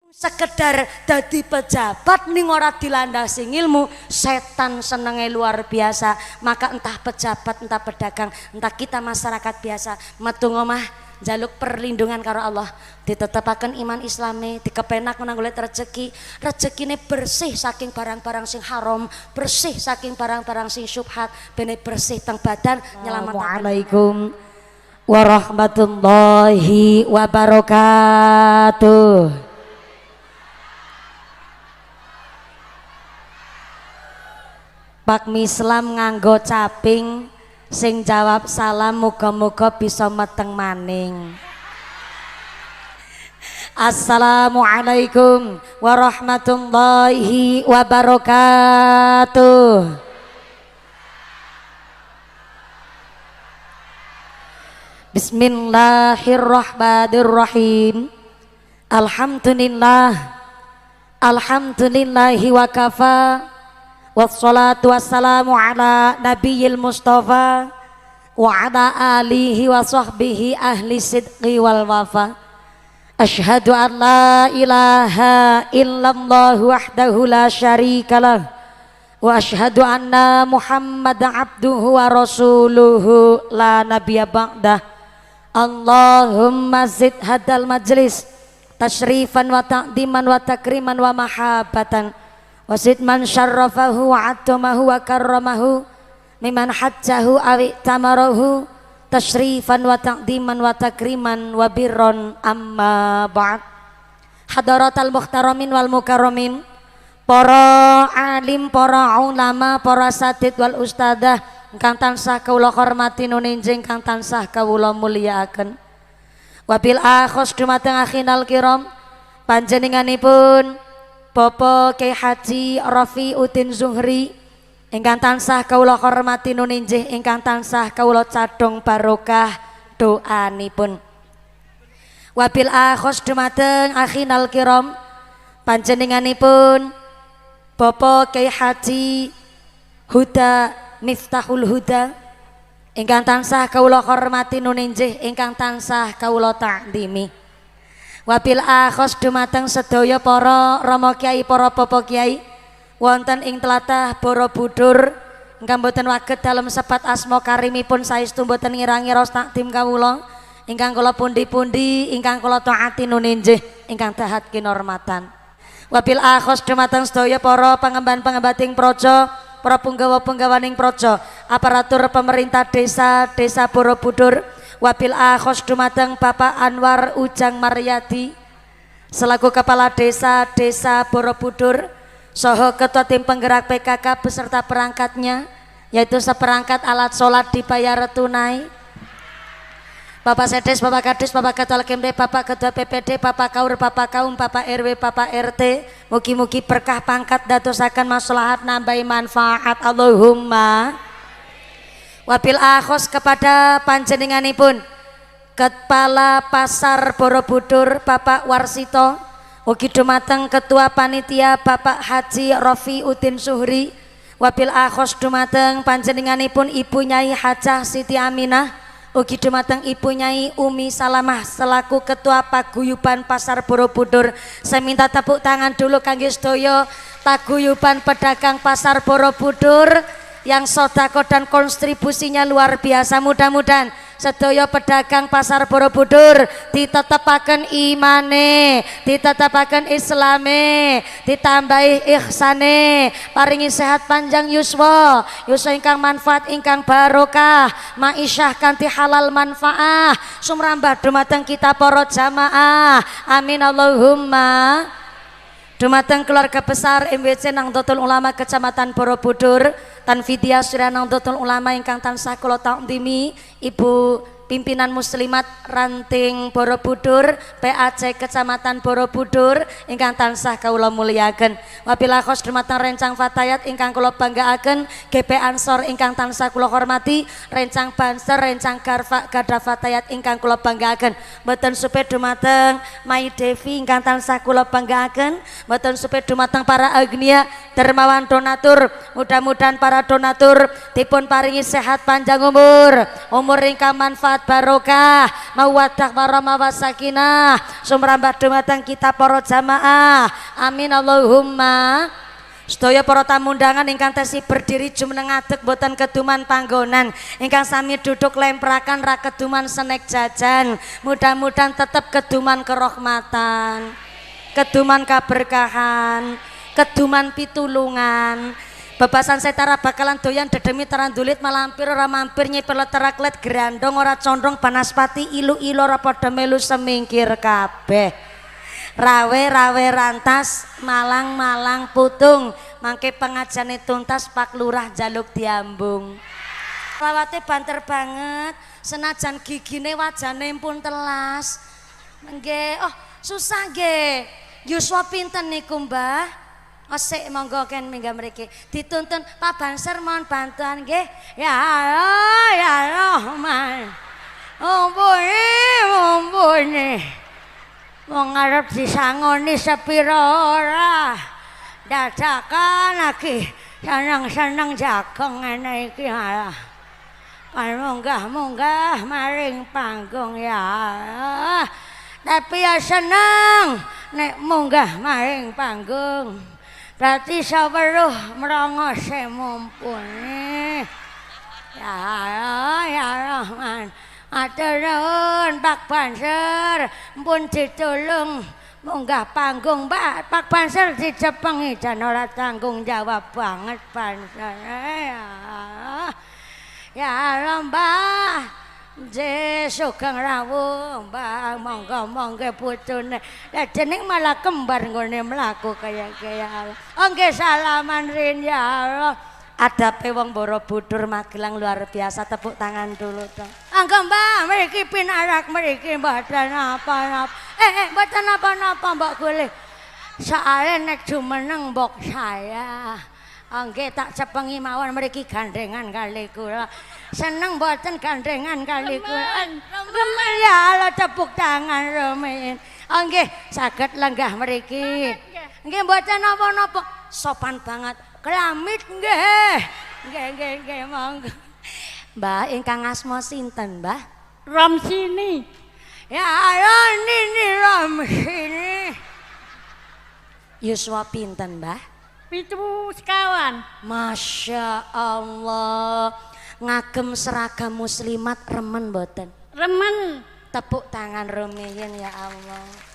sekedar dadi pejabat ning ora dilandasi ilmu, setan senenge luar biasa. Maka entah pejabat, entah pedagang, entah kita masyarakat biasa metu ngomah jaluk perlindungan karo Allah, ditetepaken iman Islami, dikepenak menang golek rezeki, rezekine bersih saking barang-barang sing haram, bersih saking barang-barang sing syubhat, bene bersih teng badan nyelametake. Waalaikum warahmatullahi wabarakatuh. Pak Mislam nganggo caping sing jawab salam muga-muga bisa meteng maning. Assalamualaikum warahmatullahi wabarakatuh. Bismillahirrahmanirrahim. Alhamdulillahi wa kafa. Wassalatu wassalamu ala nabiyil mustafa wa ala alihi wa sahbihi ahli sidqi wal wafa. Ashhadu an la ilaha illallah wahdahu la syarikalah wa ashhadu anna muhammadan abduhu wa rasuluhu la nabiyya ba'dah. Allahumma zid hadal majlis tashrifan wa ta'diman wa takriman wa mahabatan wasid man syarrafahu wa atamahu wa karramahu miman hajjahu awi tamarahu tashrifan wa ta'diman wa takriman wa birron amma ba'd. Hadaratal muhtaramin wal mukarramin, para alim, para ulama, para satid wal ustadzah ingkang tansah kawula hormati nuninjing kang tansah kawula mulyakaken. Wabil akhos dumateng akhinal kiram panjenenganipun Bapak Kyai Haji Rafiuddin Zuhri ingkang tansah kawula hormati nuninjih ingkang tansah kawula cadhong barokah doanipun. Wabil akhos dumateng akhinal kiram panjenenganipun Bapak Kyai Haji Huda Miftahul Huda ingkang tansah kawula hormati nuninjih ingkang tansah kawula ta'dhimi. Wabil akhos dumateng sedaya para rama kiai, para bapak kiai wonten ing tlatah Borobudur ingkang boten waget dalem sebat asma karimipun saestu boten ngira-ngira takdim kawula ingkang kula pundi-pundi ingkang kula taati nuninjih ingkang dahat kinurmatan. Wabil akhos dumateng sedaya para pangemban-pengembating praja, para punggawa-punggawaning praja, aparatur pemerintah desa Borobudur. Wabil akhos dumateng Bapak Anwar Ujang Maryadi selaku Kepala Desa Borobudur saha Ketua Tim Penggerak PKK beserta perangkatnya, yaitu seperangkat alat sholat dibayar tunai. Bapak Sedes, Bapak Kadis, Bapak Ketua LKMD, Bapak Ketua PPD, Bapak Kaur, Bapak Kaum, Bapak RW, Bapak RT, mugi-mugi berkah pangkat dadosaken maslahat nambahi manfaat Allahumma. Wabil akhos kepada panjenenganipun Kepala Pasar Borobudur Bapak Warsito, ugi dumateng Ketua Panitia Bapak Haji Rafiuddin Zuhri. Wabil akhos dumateng panjenenganipun Ibu Nyai Hajah Siti Aminah, ugi dumateng Ibu Nyai Umi Salamah selaku Ketua Paguyuban Pasar Borobudur. Saya minta tepuk tangan dulu kangge sedaya paguyuban pedagang Pasar Borobudur yang sodako dan kontribusinya luar biasa. Mudah-mudahan sedaya pedagang Pasar Borobudur ditetapaken imane, ditetapaken islame, ditambahi ihsane, paringi sehat panjang yuswa ingkang manfaat ingkang barokah, maisyah kanthi halal manfaah sumrambah dumateng kita para jamaah, amin Allahumma. Dumateng keluarga besar MWC Nahdlatul Ulama Kecamatan Borobudur, Tanfidia Surya Nahdlatul Ulama ingkang tansah kula ta'dhimi, Ibu Pimpinan Muslimat Ranting Borobudur, PAC Kecamatan Borobudur ingkang tansah kawula mulyakaken. Wabil akhos dumateng rencang Fatayat ingkang kula banggaaken, GP Ansor ingkang tansah kula hormati, rencang Banser, rencang Garda Fatayat ingkang kula banggaaken. Mboten supe dumateng Mai Devi ingkang tansah kula banggaaken, mboten supe dumateng para agnia dermawan donatur, mudah-mudahan para donatur dipun paringi sehat panjang umur ingkang manfaat barokah mawaddah warahmah wasakinah sumrambah dumateng kita para jamaah amin Allahumma. Sedaya para tamu undangan ingkang tasih berdiri jumeneng ngadeg boten keduman panggonan, ingkang sami duduk lemprakan ra keduman senek jajan, mudah-mudahan tetap keduman kerahmatan, keduman kaberkahan, keduman pitulungan. Bebasan setara bakalan doyan dedemi terandulit malampir ora mampir nyipir teraklet grandong ora condong banaspati ilu-ilu ora padha melu semingkir kabeh. Rawe rantas malang putung mangke pengajane tuntas Pak Lurah jaluk diambung. Lawate banter banget senajan gigine wajane pun telas. Nggih, oh susah nggih. Yuswa pinten niku Mbah? Osik monggo ken minggah mriki. Dituntun Pak Banser mohon bantuan nggih. Ya Rahman. Mumpuni. Wong arep disangoni sepira ora. Dadakan lagi seneng-seneng jagong ngene iki malah. Kan munggah maring panggung ya. Tapi ya seneng nek munggah maring panggung. Berarti saweruh mrongose mumpuni. Ya Rahman. Atur nuwun Pak Banser, mpun ditulung munggah panggung Mbak. Pak Banser dijepengi jan ora tanggung jawab banget Banser. Ya Allah Mbah, sugeng rawuh Mbah, monggo putune. Lah jeneng malah kembar nggone mlaku kaya-kaya. Oh nggih salaman rin ya Allah. Adape wong Borobudur Magelang luar biasa, tepuk tangan dulu dong. Angga Mbak, mriki pinarak mriki mboten apa-apa. Mboten apa-apa Mbak Gulih. Soale nek jumeneng mbok saya. Nggih tak cepengi mawon mriki gandengan kali kula. Seneng mboten gandengan kali kula. Remen ya Allah tepuk tangan remen. Nggih saged lenggah mriki. Nggih mboten napa-napa. Sopan banget. Kelamit nggih. Nggih monggo. Mbah ingkang asma sinten, Mbah? Romsini. Ya Allah nini Romsini. Yuswa pinten, Mbah? 7 sekawan. Masya Allah. Ngagem seragam muslimat remen mboten? Remen. Tepuk tangan rumiyin ya Allah.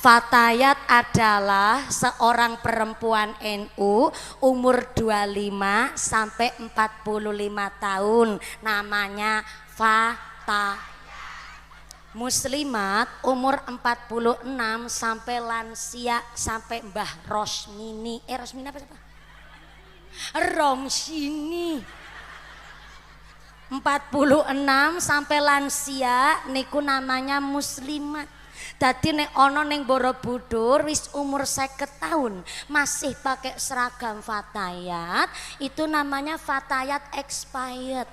Fatayat adalah seorang perempuan NU umur 25 sampai 45 tahun, namanya Fatayat. Muslimat umur 46 sampai lansia sampai Mbah Rosmini. Rosmini apa siapa? Romsini. 46 sampai lansia niku namanya muslimat. Dadi nek ana ning Borobudur wis umur 50 tahun masih pakai seragam Fatayat, itu namanya Fatayat expired.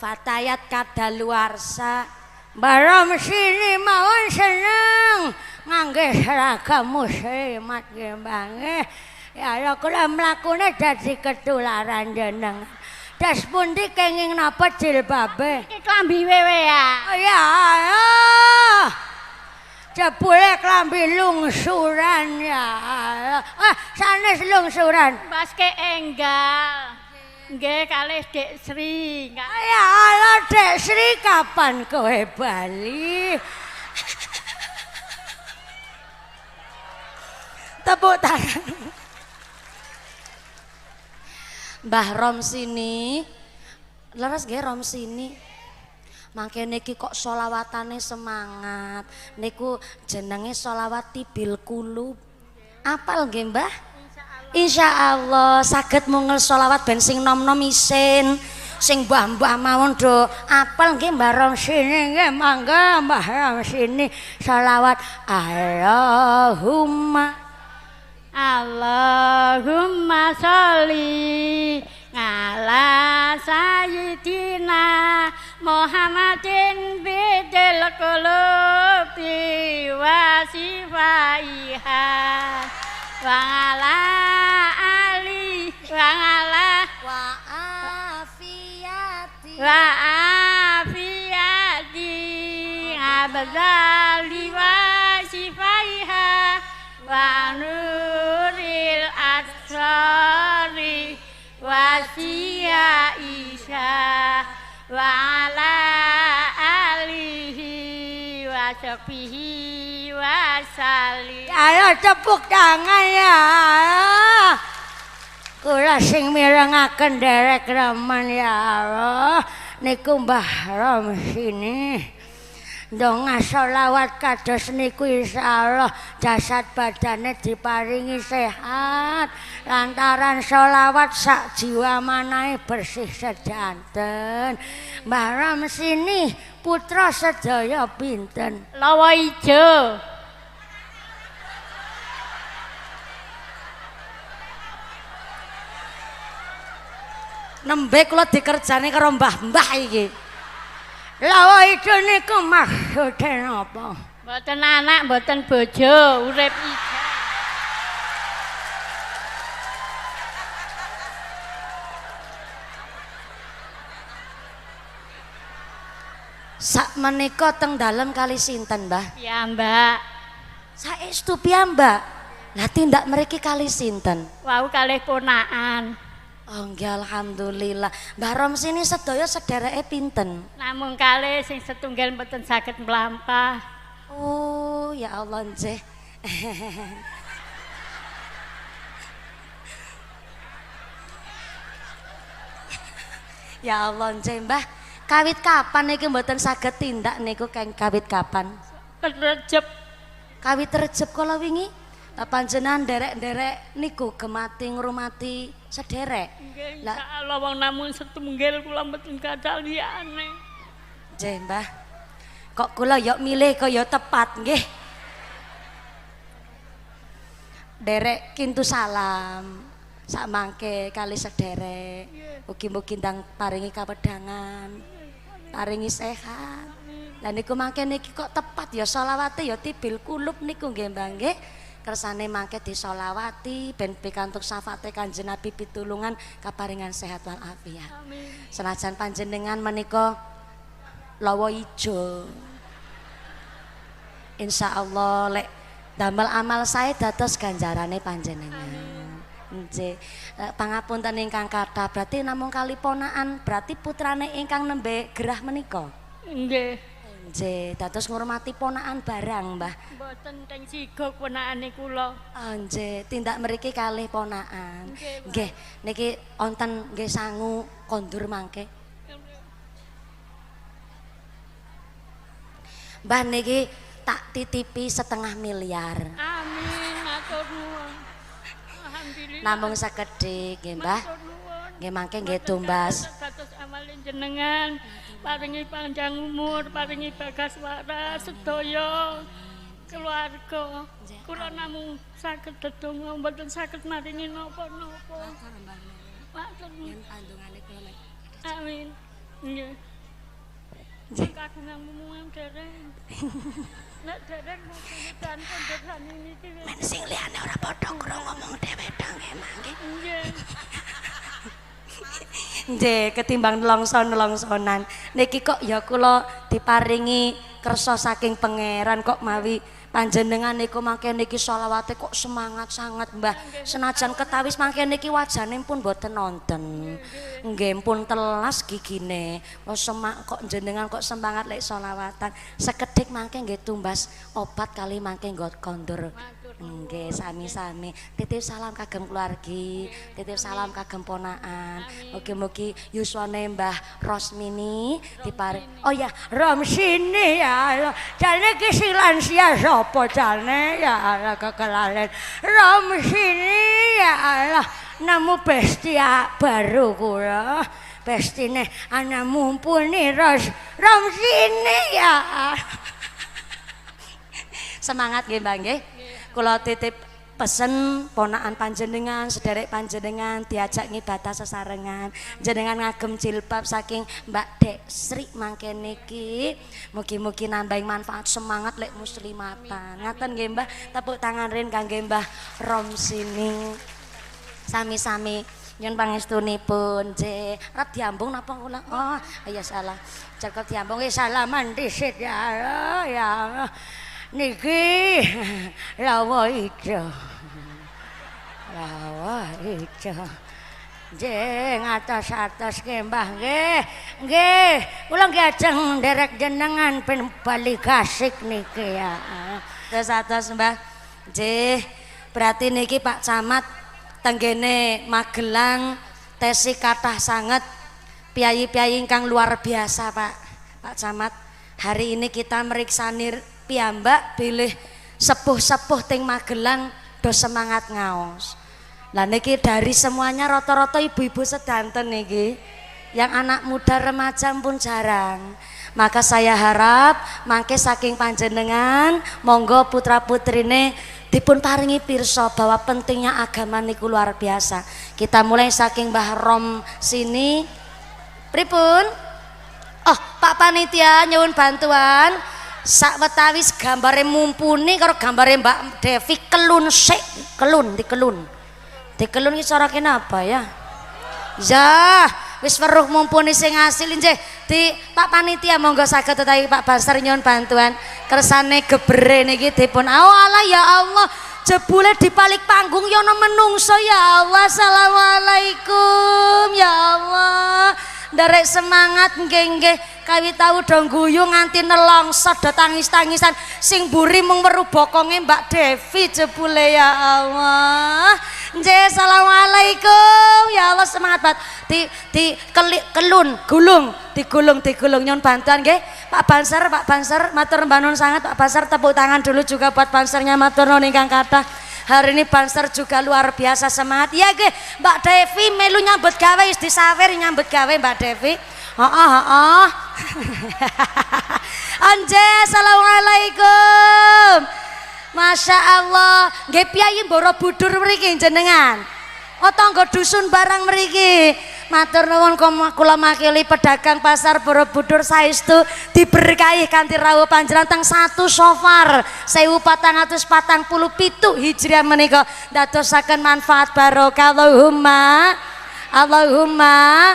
Fatayat kadaluarsa. Barom sini mawon seneng ngangge seragam muslimat nggih Mbah. Ya kula mlakune dadi ketularan jeneng. Das pundi kenging napa jilbabe? Iki klambi wewe ya. Ya. Jebule klambi lungsuran ya. Sanes lungsuran. Baske enggal. Nggih kalih Dek Sri. Ya Allah Dek Sri kapan kowe bali? Tepuk tangan. Mbah Romsini, leres nggih Romsini. Mangke niki kok sholawatane semangat. Niku jenenge sholawat tibil kulub. Apal nggih Mbah? Insyaallah saged mungel sholawat ben sing nom-nom isin. Sing mbah-mbah mawon do apal nggih Mbah Romsini nggih mangga Mbah Romsini sholawat Allahumma sholli ala sayyidina Muhammadin bidil qulubi wa sifaiha wa ala ali wa ala wa afiyati wa afiyati abdali wa sifaiha wa nuril asrari wa siya isya wa ala alihi wa sahbihi wa sallim. Ayo tepuk tangan ya. Kula sing mirengaken derek remen ya Allah. Niku Mbah Rom sini. Donga sholawat kados niku insyaallah jasad badane diparingi sehat lantaran sholawat sak jiwa manahe bersih sedanten. Mbah Ram sini putra sedaya pinten? Lawa ijo. Nembe kula dikerjani karo mbah-mbah iki. Lawa ijo niku maksude napa? Mboten anak, mboten bojo, urip ijo. Sak menika teng dalem kali sinten, Mbah? Ya, Mbak. Saestu piyambak. Lah tindak mriki kali sinten? Wau kalih ponakan. Oh nggih alhamdulillah. Mbah Rom sini sedaya sedereke pinten? Namung kalih sing setunggal mboten saged mlampah. Oh ya Allah nggih. Ya Allah nggih Mbah. Kawit kapan niki mboten saged tindak niku keng kawit kapan? Recep. Kawit Recep kala wingi. Lah panjenengan nderek-nderek niku gemati ngrumati sederek. Nggih, Lah insyaallah wong namung setunggal kula mboten kathah liyane. nggih Mbah. Kok kula yo milih kaya tepat nggih. Derek kintu salam. Sak mangke kali sederek. Mugi-mugi ndang paringi kawedangan. Paringi sehat. Lah niku mangke niki kok tepat ya selawate ya tibil kulub niku nggih Mbah nggih. Kersane mangke disolawati ben pikantuk syafaate Kanjeng Nabi pitulungan kaparingan sehat wal afiat. Amin. Senajan panjenengan menika lawa ijo. Insyaallah lek damel amal sae dados ganjarane panjenengan. Nggih. Pangapunten ingkang kathah berarti namung kali ponakan berarti putrane ingkang nembe gerah menika. Nggih. Nggih, dados ngurmati ponakan barang, Mbah. Mboten teng sigok ponakane kula. Oh, nggih, tindak mriki kalih ponakan. Nggih, Mbah. Nggih, niki wonten nggih sangu kondur mangke. Mbah niki tak titipi 1,5 miliar. Amin, matur nuwun. Alhamdulillah. Namung sekedhik nggih, Mbah. Matur nuwun. Nggih mangke nggih tumbas. Dados amalin jenengan, paringi panjang umur, paringi bagas waras sedaya keluarga. Kula namung saged dedonga mboten saged maringi napa-napa. Matur nuwun. Amin. Nggih. Kagungan mumuhan dereng. Nek dereng dan konderan niki wis. Men sing liyane ora padha krungu ngomong dhewe dong mangke. Nggih. Nggih, ketimbang nelongson-nelongsonan. Niki kok ya kula diparingi kersa saking pangeran kok mawi panjenengan niku mangke niki sholawate kok semangat sangat Mbah. Senajan ketawis mangke niki wajane pun mboten nonton. Nggih pun telas gigine. Kok jenengan kok semangat lek sholawatan. Sekedhik mangke nggih tumbas obat kali mangke nggo kondur. Nggih sami-sami. Titip salam kagem keluargi, titip salam kagem ponakan. Mugi-mugi yuswane Mbah Rosmini diparing. Oh ya, Romsini ya Allah. Jane ki sing lansia sapa jane ya Allah kekelalen. Romsini ya Allah. Nemu bestia baru kula. Bestine ana mumpuni Romsini ya. Semangat nggih Mbah nggih. Kula titip pesen ponakan panjenengan, sederek panjenengan diajak ngibadah sesarengan. Jenengan ngagem jilbab saking Mbak Dek Sri mangke niki. Mugi-mugi nambahi manfaat semangat lek muslimatan. Ngaten nggih Mbah, tepuk tangan rin kangge Mbah Romsini. Sami-sami nyun pangestunipun nggih. Arep diambung napa kula? Oh, ya salah. Cekap diambung salaman dhisit ya Allah, ya Allah. Niki lawa ijo nggih ngatos-atos nggih Mbah nggih kula nggih ajeng nderek jenengan pen bali gasik niki ya atos Mbah nggih berarti niki Pak Camat tenggene Magelang tesi kathah sanget piyayi-piyayi ingkang luar biasa Pak Camat. Hari ini kita meriksani piyambak pilih sepuh-sepuh ting Magelang do semangat ngaos. Lah niki dari semuanya rata-rata ibu-ibu sedanten niki. Yang anak muda remaja pun jarang. Maka saya harap mangke saking panjenengan monggo putra-putrine dipun paringi pirsa bahwa pentingnya agama niku luar biasa. Kita mulai saking Mbah Rom sini. Pripun? Oh, Pak Panitia nyuwun bantuan. Sakwetawis gambare mumpuni karo gambare Mbak Devi kelun sik, kelun dikelun iki cara kene apa ya? Ya, wis weruh mumpuni sing asil nggih. Di Pak Panitia monggo saged utawi Pak Basar nyuwun bantuan kersane gebere niki dipun. Oh Allah ya Allah, jebule di balik panggung ya ana menungso ya Allah. Assalamualaikum ya Allah. Nderek semangat nggih kawi tahu dong guyu nganti nelongsot do tangis-tangisan sing mburi mung weruh bokonge Mbak Devi jebule ya Allah. Nggih assalamualaikum ya Allah semangat banget di kelun gulung digulung nyun bantuan nggih Pak Banser matur nuwun sangat Pak Banser, tepuk tangan dulu juga buat Bansernya matur nuwun ingkang kathah. Hari ini Banser juga luar biasa semangat. Iya nggih Mbak Devi melu nyambut gawe wis disawer nyambut gawe Mbak Devi. Heeh. Anje assalamualaikum. Masya Allah nggih piyayi Borobudur mriki jenengan tangga dusun barang mriki matur nuwun kula makili pedagang pasar Borobudur saestu diberkahi kanthi rawuh panjenengan teng 1 Safar 1447 Hijriah menika ndadosaken manfaat barokah. Allahumma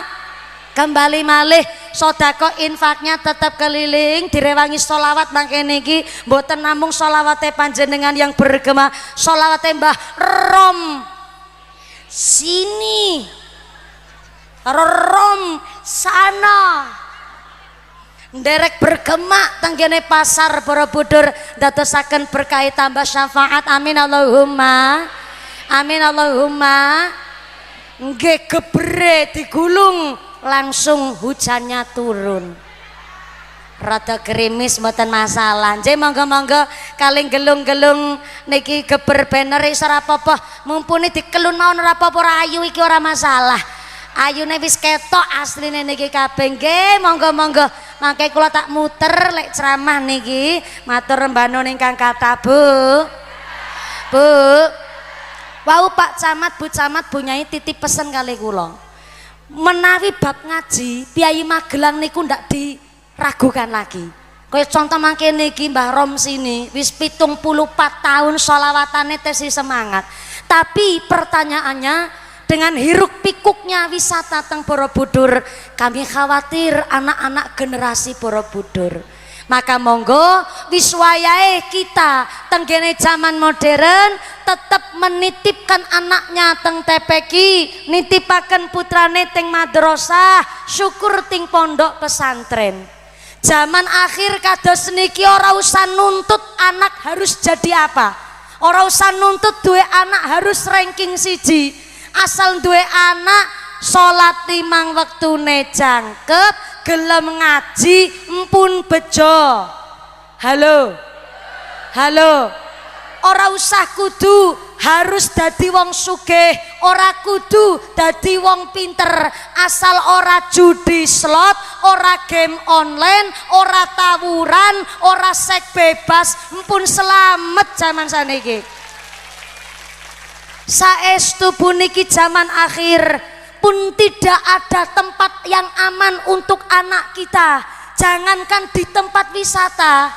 kembali malih sodako infaknya tetap keliling direwangi sholawat mangke niki mboten namung sholawate panjenengan yang bergema, sholawate Mbah Rom sini karo Rom sana nderek bergema tenggene pasar Borobudur dadosaken berkah tambah syafaat. Amin Allahumma nggih gebre digulung langsung hujannya turun rada gerimis mboten masalah nggih monggo-monggo kaling gelung-gelung niki geber banner iso ora apa-apa mumpuni dikelun mau ora apa-apa ora ayu iki ora masalah ayune wis ketok asline niki kabeh nggih monggo-monggo mangke kula tak muter lek ceramah niki matur rembanon ingkang kathah Bu wau Pak Camat Bu Camat Bu Nyai titip pesen kali kula menawi bab ngaji piyayi Magelang niku ndak diragukan lagi. Kaya contoh mangke niki Mbah Rom sini wis 74 tahun sholawatane tesi semangat. Tapi pertanyaannya dengan hiruk pikuknya wisata teng Borobudur kami khawatir anak-anak generasi Borobudur. Maka monggo wiswayahe kita tenggene zaman modern tetap menitipkan anaknya teng TPQ, nitipaken putrane teng madrasah, syukur ting pondok pesantren. Zaman akhir kados niki ora usah nuntut anak harus jadi apa, ora usah nuntut duwe anak harus ranking siji, asal duwe anak sholat 5 wektune jangkep, gelem ngaji empun bejo. Halo ora usah kudu harus dadi wong sugih, ora kudu dadi wong pinter, asal ora judi slot, ora game online, ora tawuran, ora seks bebas empun selamat zaman saniki. saestu puniki zaman akhir pun tidak ada tempat yang aman untuk anak kita. Jangankan di tempat wisata,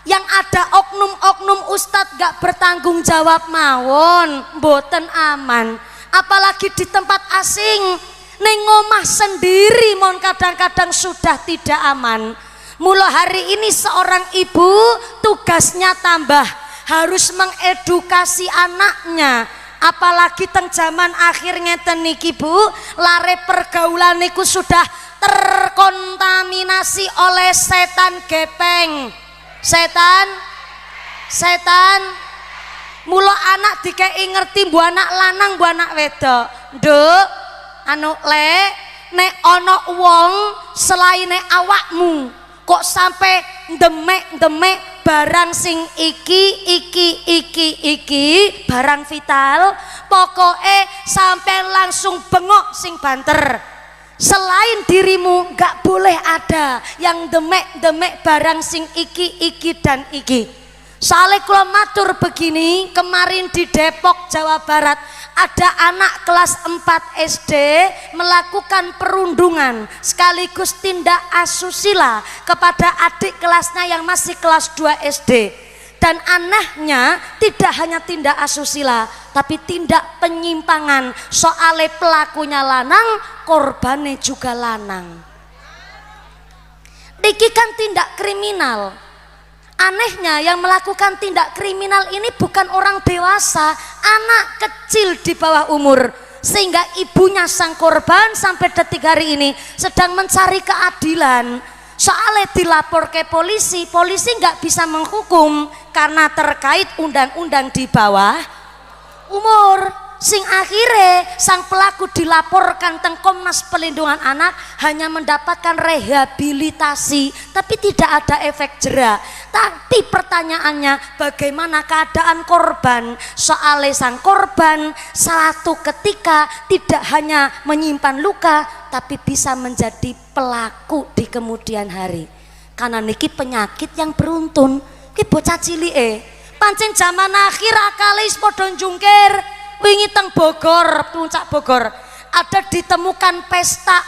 yang ada oknum-oknum ustadz gak bertanggung jawab mawon mboten aman, apalagi di tempat asing. Ning omah sendiri mon kadang-kadang sudah tidak aman. Mula hari ini seorang ibu tugasnya tambah harus mengedukasi anaknya, apalagi teng zaman akhir ngeten niki Bu, lare pergaulan niku sudah terkontaminasi oleh setan gepeng. Setan mula anak dikei ngerti bu anak lanang bu anak wedok. Nduk anu le nek ana wong selaine awakmu kok sampai demek barang sing iki barang vital, pokoknya sampai langsung bengok sing banter. Selain dirimu gak boleh ada yang demek barang sing iki dan iki. Soalnya kula matur begini, kemarin di Depok Jawa Barat ada anak kelas 4 SD melakukan perundungan sekaligus tindak asusila kepada adik kelasnya yang masih kelas 2 SD. Dan anehnya tidak hanya tindak asusila tapi tindak penyimpangan, soalnya pelakunya lanang, korbannya juga lanang. Niki kan tindak kriminal. Anehnya yang melakukan tindak kriminal ini bukan orang dewasa, anak kecil di bawah umur, sehingga ibunya sang korban sampai detik hari ini sedang mencari keadilan. Soalnya dilapor ke polisi, polisi nggak bisa menghukum karena terkait undang-undang di bawah umur. Sing akhirnya sang pelaku dilaporkan teng Komnas Perlindungan Anak, hanya mendapatkan rehabilitasi tapi tidak ada efek jera. Tapi pertanyaannya, bagaimana keadaan korban? Soalnya sang korban suatu ketika tidak hanya menyimpan luka tapi bisa menjadi pelaku di kemudian hari. Karena niki penyakit yang beruntun. Ki bocah cilike pancen zaman akhir akale wis padha njungkir. Wingi teng Bogor, puncak Bogor, ada ditemukan pesta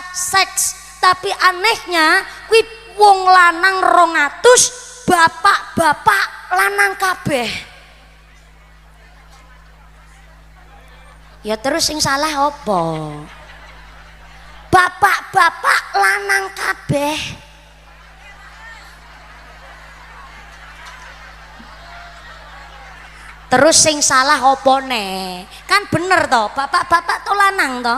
seks, tapi anehnya kuwi wong lanang 200, bapak-bapak lanang kabeh. Ya terus sing salah apa? Bapak-bapak lanang kabeh. Terus sing salah opone? Kan bener toh, bapak-bapak to lanang toh.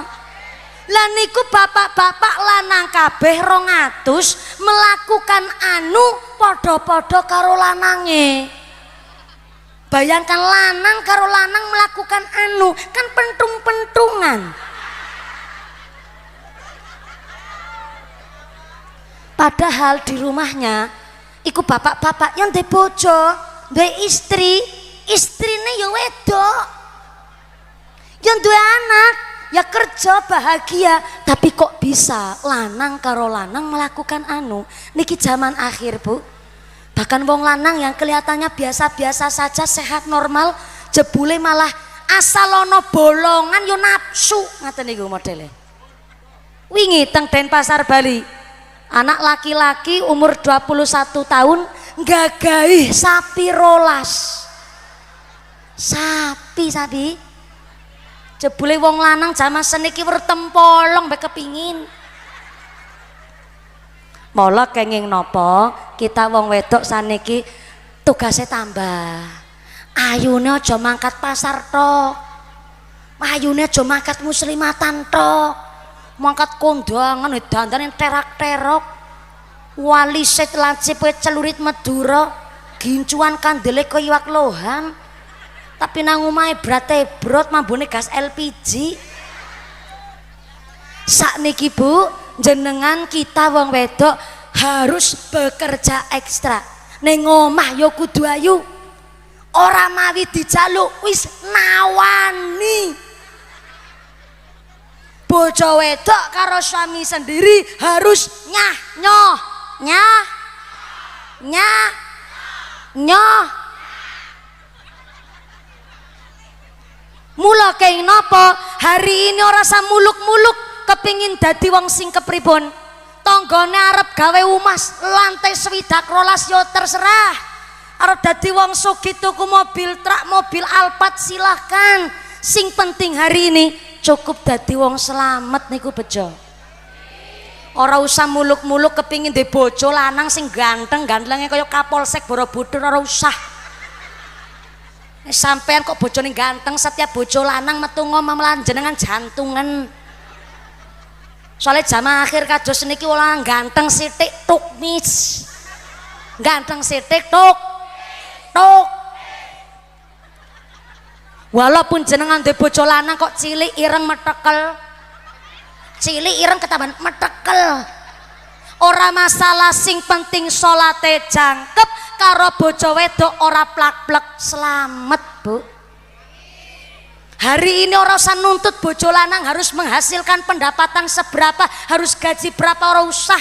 Lah niku bapak-bapak lanang kabeh 200 melakukan anu podo-podo karo lanange. Bayangkan lanang karo lanang melakukan anu, kan pentung-pentungan. Padahal di rumahnya iku bapak-bapak yang duwe bojo, duwe istri. Istrine ya wedok, yang duwe anak ya kerja bahagia, tapi kok bisa lanang karo lanang melakukan anu? Niki zaman akhir Bu, bahkan wong lanang yang kelihatannya biasa-biasa saja, sehat normal, jebule malah asal ono bolongan yo nafsu, ngaten niku modele. Wingi teng Denpasar Bali, anak laki-laki umur 21 tahun nggagahi sapi rolas. Sapi jebule wong lanang zaman seniki wertempolong mbek kepingin. Mula kenging nopo kita wong wedok saniki tugasnya tambah. Ayune aja mangkat pasar tok, ayune aja mangkat muslimatan tok, mangkat kondangan dandane terak-terok, wali set lancip celurit Madura, gincuan kandele kaya iwak lohan. Tapi nang omahe brot mambune gas LPG. Sakniki Bu, jenengan kita wong wedok harus bekerja ekstra. Ning omah ya kudu ayu. Ora mawi dijaluk wis nawani. Bojo wedok karo suami sendiri harus nyah. Mloko napa hari ini ora usah muluk-muluk kepingin dadi wong sing kepripun. Tanggane arep gawe umas lantai 12 yo terserah. Arep dadi wong sugih tuku mobil truk, mobil Alphard silahkan. Sing penting hari ini cukup dadi wong selamat niku bejo. Ora usah muluk-muluk kepingin duwe bojo lanang sing ganteng-gantenge kaya Kapolsek Borobudur, ora usah. Sampean kok bojone ganteng, setiap bojo lanang metu ngomong jenengan jantungan. Soalnya zaman akhir kados niki wong ganteng sithik tuk mis. Ganteng sithik tuk. Walaupun jenengan duwe bojo lanang kok cilik ireng metekel. Cilik ireng ketaban metekel. Ora masalah, sing penting salate jangkep karo bojo wedok ora plak-plek, selamat Bu. Hari ini ora usah nuntut bojo lanang harus menghasilkan pendapatan seberapa, harus gaji berapa, ora usah.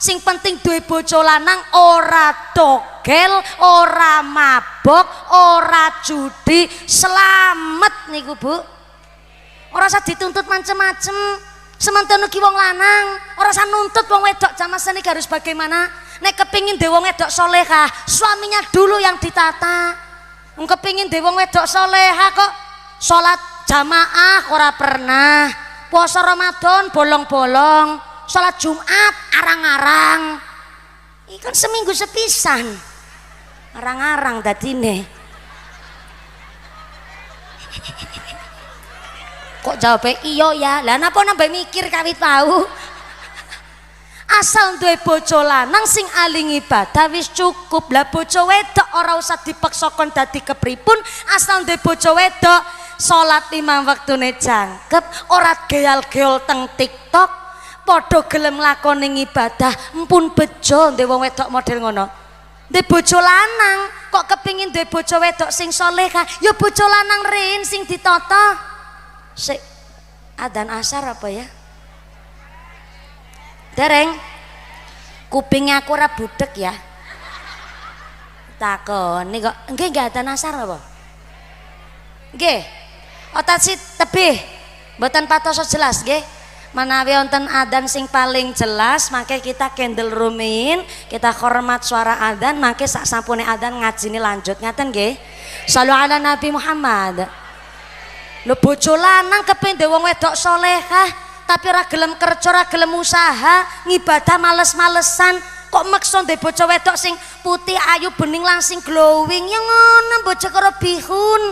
Sing penting duwe bojo lanang ora togel, ora mabok, ora judi, selamat niku Bu. Ora usah dituntut macem-macem. Sementara ki wong lanang ora usah nuntut wong wedok zaman seni harus bagaimana. Nek kepingin dhewe wong wedok solehah, suaminya dulu yang ditata. Wong kepingin dhewe wong wedok solehah kok salat jamaah ora pernah, puasa Ramadan bolong-bolong, salat Jumat arang-arang. Iki kan seminggu sepisan. Arang-arang dadine. Kok jawabnya iyo ya? Lah napa nambah mikir kawit tahu? Asal duwe bojo lanang sing ahli ibadah wis cukup. Lah bojo wedok ora usah dipaksa kon dadi kepripun, asal duwe bojo wedok salat 5 waktune jangkep, ora geal-geol teng TikTok, padha gelem lakoni ibadah, empun bejo duwe wong wedok model ngono. Duwe bojo lanang kok kepingin duwe bojo wedok sing salehah, ya bojo lanang rin sing ditata. Sik adzan asar apa ya? Dereng kupingnya aku ora budek ya. Takoni kok nggih adzan asar apa? Nggih. Otak si tebih mboten patoso jelas nggih. Manawi wonten adzan sing paling jelas maka kita candle roomin, kita hormat suara adzan, maka sak sampune adzan ngajine lanjut ngaten nggih. Shallu ala Nabi Muhammad. Lho bojo lanang kepengin wong wedok solehah tapi ora gelem kerja, ora gelem usaha, ngibadah males-malesan, kok maksa ndek bojo wedok sing putih ayu bening langsing glowing ya ngono bojo karo bihun.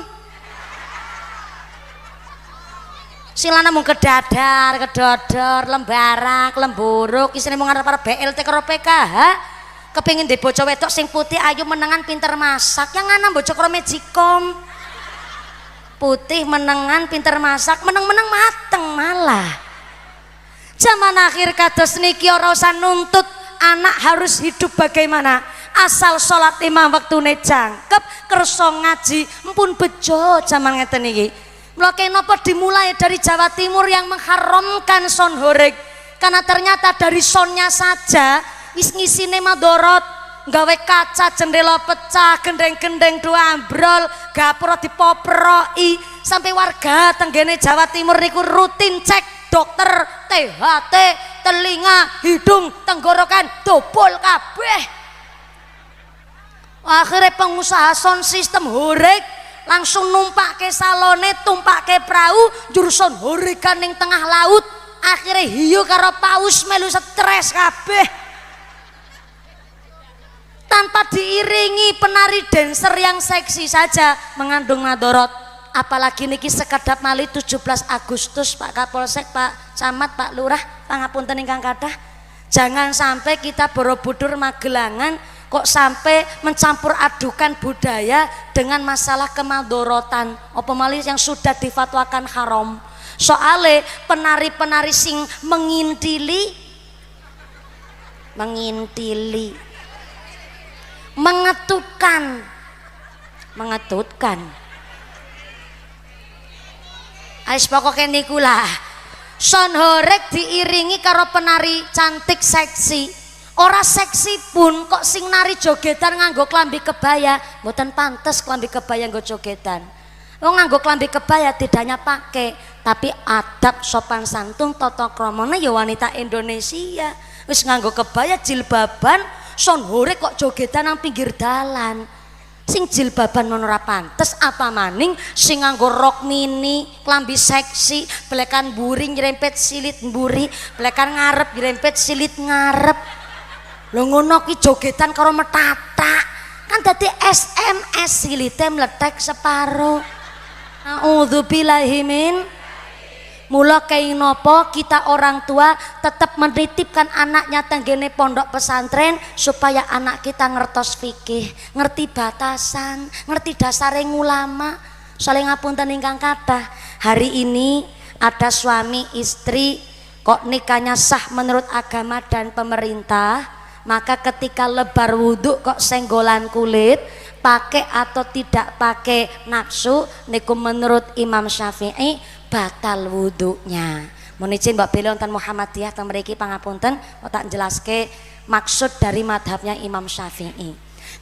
Sing lanang mung kedadar, kedodor, lembarak, lemburuk, isine mung arep-arep BLT karo PKH. Kepengin ndek bojo wedok sing putih ayu menengan pinter masak, yang ana bojo karo Magicom. Putih menengan pinter masak, meneng-meneng mateng malah. Zaman akhir kados niki ora usah nuntut anak harus hidup bagaimana, asal sholat 5 waktune jangkep, kersa ngaji empun bejo zaman ngeten niki. Mula kenapa dimulai dari Jawa Timur yang mengharamkan son horeg, karena ternyata dari sonnya saja wis ngisine madorot. Gawe kaca jendela pecah, gendeng-gendeng dua ambrol, gapura dipoproki, sampai warga tenggene Jawa Timur niku rutin cek dokter THT, telinga, hidung, tenggorokan dobol kabeh. Akhirnya pengusaha sound system horeg langsung numpak ke salone, tumpak ke perahu, jurusan horegan ning tengah laut. Akhirnya hiu karo paus melu stres kabeh. Tanpa diiringi penari dancer yang seksi saja mengandung madorot. Apalagi niki sekedap mali 17 Agustus Pak Kapolsek, Pak Camat, Pak Lurah, pangapunten ingkang kathah. Jangan sampai kita Borobudur Magelangan kok sampai mencampur adukan budaya dengan masalah kemadorotan. Apa malih yang sudah difatwakan haram. Soale penari-penari sing mengintili mengetutkan ais pokoknya niku lah. Son horeg diiringi karo penari cantik seksi, ora seksi pun kok sing nari jogedan nganggo klambi kebaya, mboten pantes klambi kebaya nggo jogedan. Wong nganggo klambi kebaya tidak hanya pakai, tapi adab sopan santun tata kramane ya wanita Indonesia. Wis nganggo kebaya jilbaban, son hore kok jogedan nang pinggir dalan. Sing jilbaban ngono ora pantes, apa maning sing nganggo rok mini, klambi seksi, belekan mburi nyerempet silit mburi, belekan ngarep nyerempet silit ngarep. Lho ngono ki jogedan karo metata. Kan dadi SMS silite meletek separo. A'udzubillahi min. Mula kaya nopo kita orang tua tetap menitipkan anaknya tenggene pondok pesantren supaya anak kita ngertos fikih, ngerti batasan, ngerti dasare ulama. Saling ngapunten ingkang kathah. Hari ini ada suami istri kok nikahnya sah menurut agama dan pemerintah, maka ketika lebar wudhu kok senggolan kulit, pakai atau tidak pakai nafsu niku menurut Imam Syafi'i batal wudhunya. Mohon izin Mbak Beli wonten Muhammadiyah teng mriki pangapunten kok tak jelaske maksud dari madhabnya Imam Syafi'i.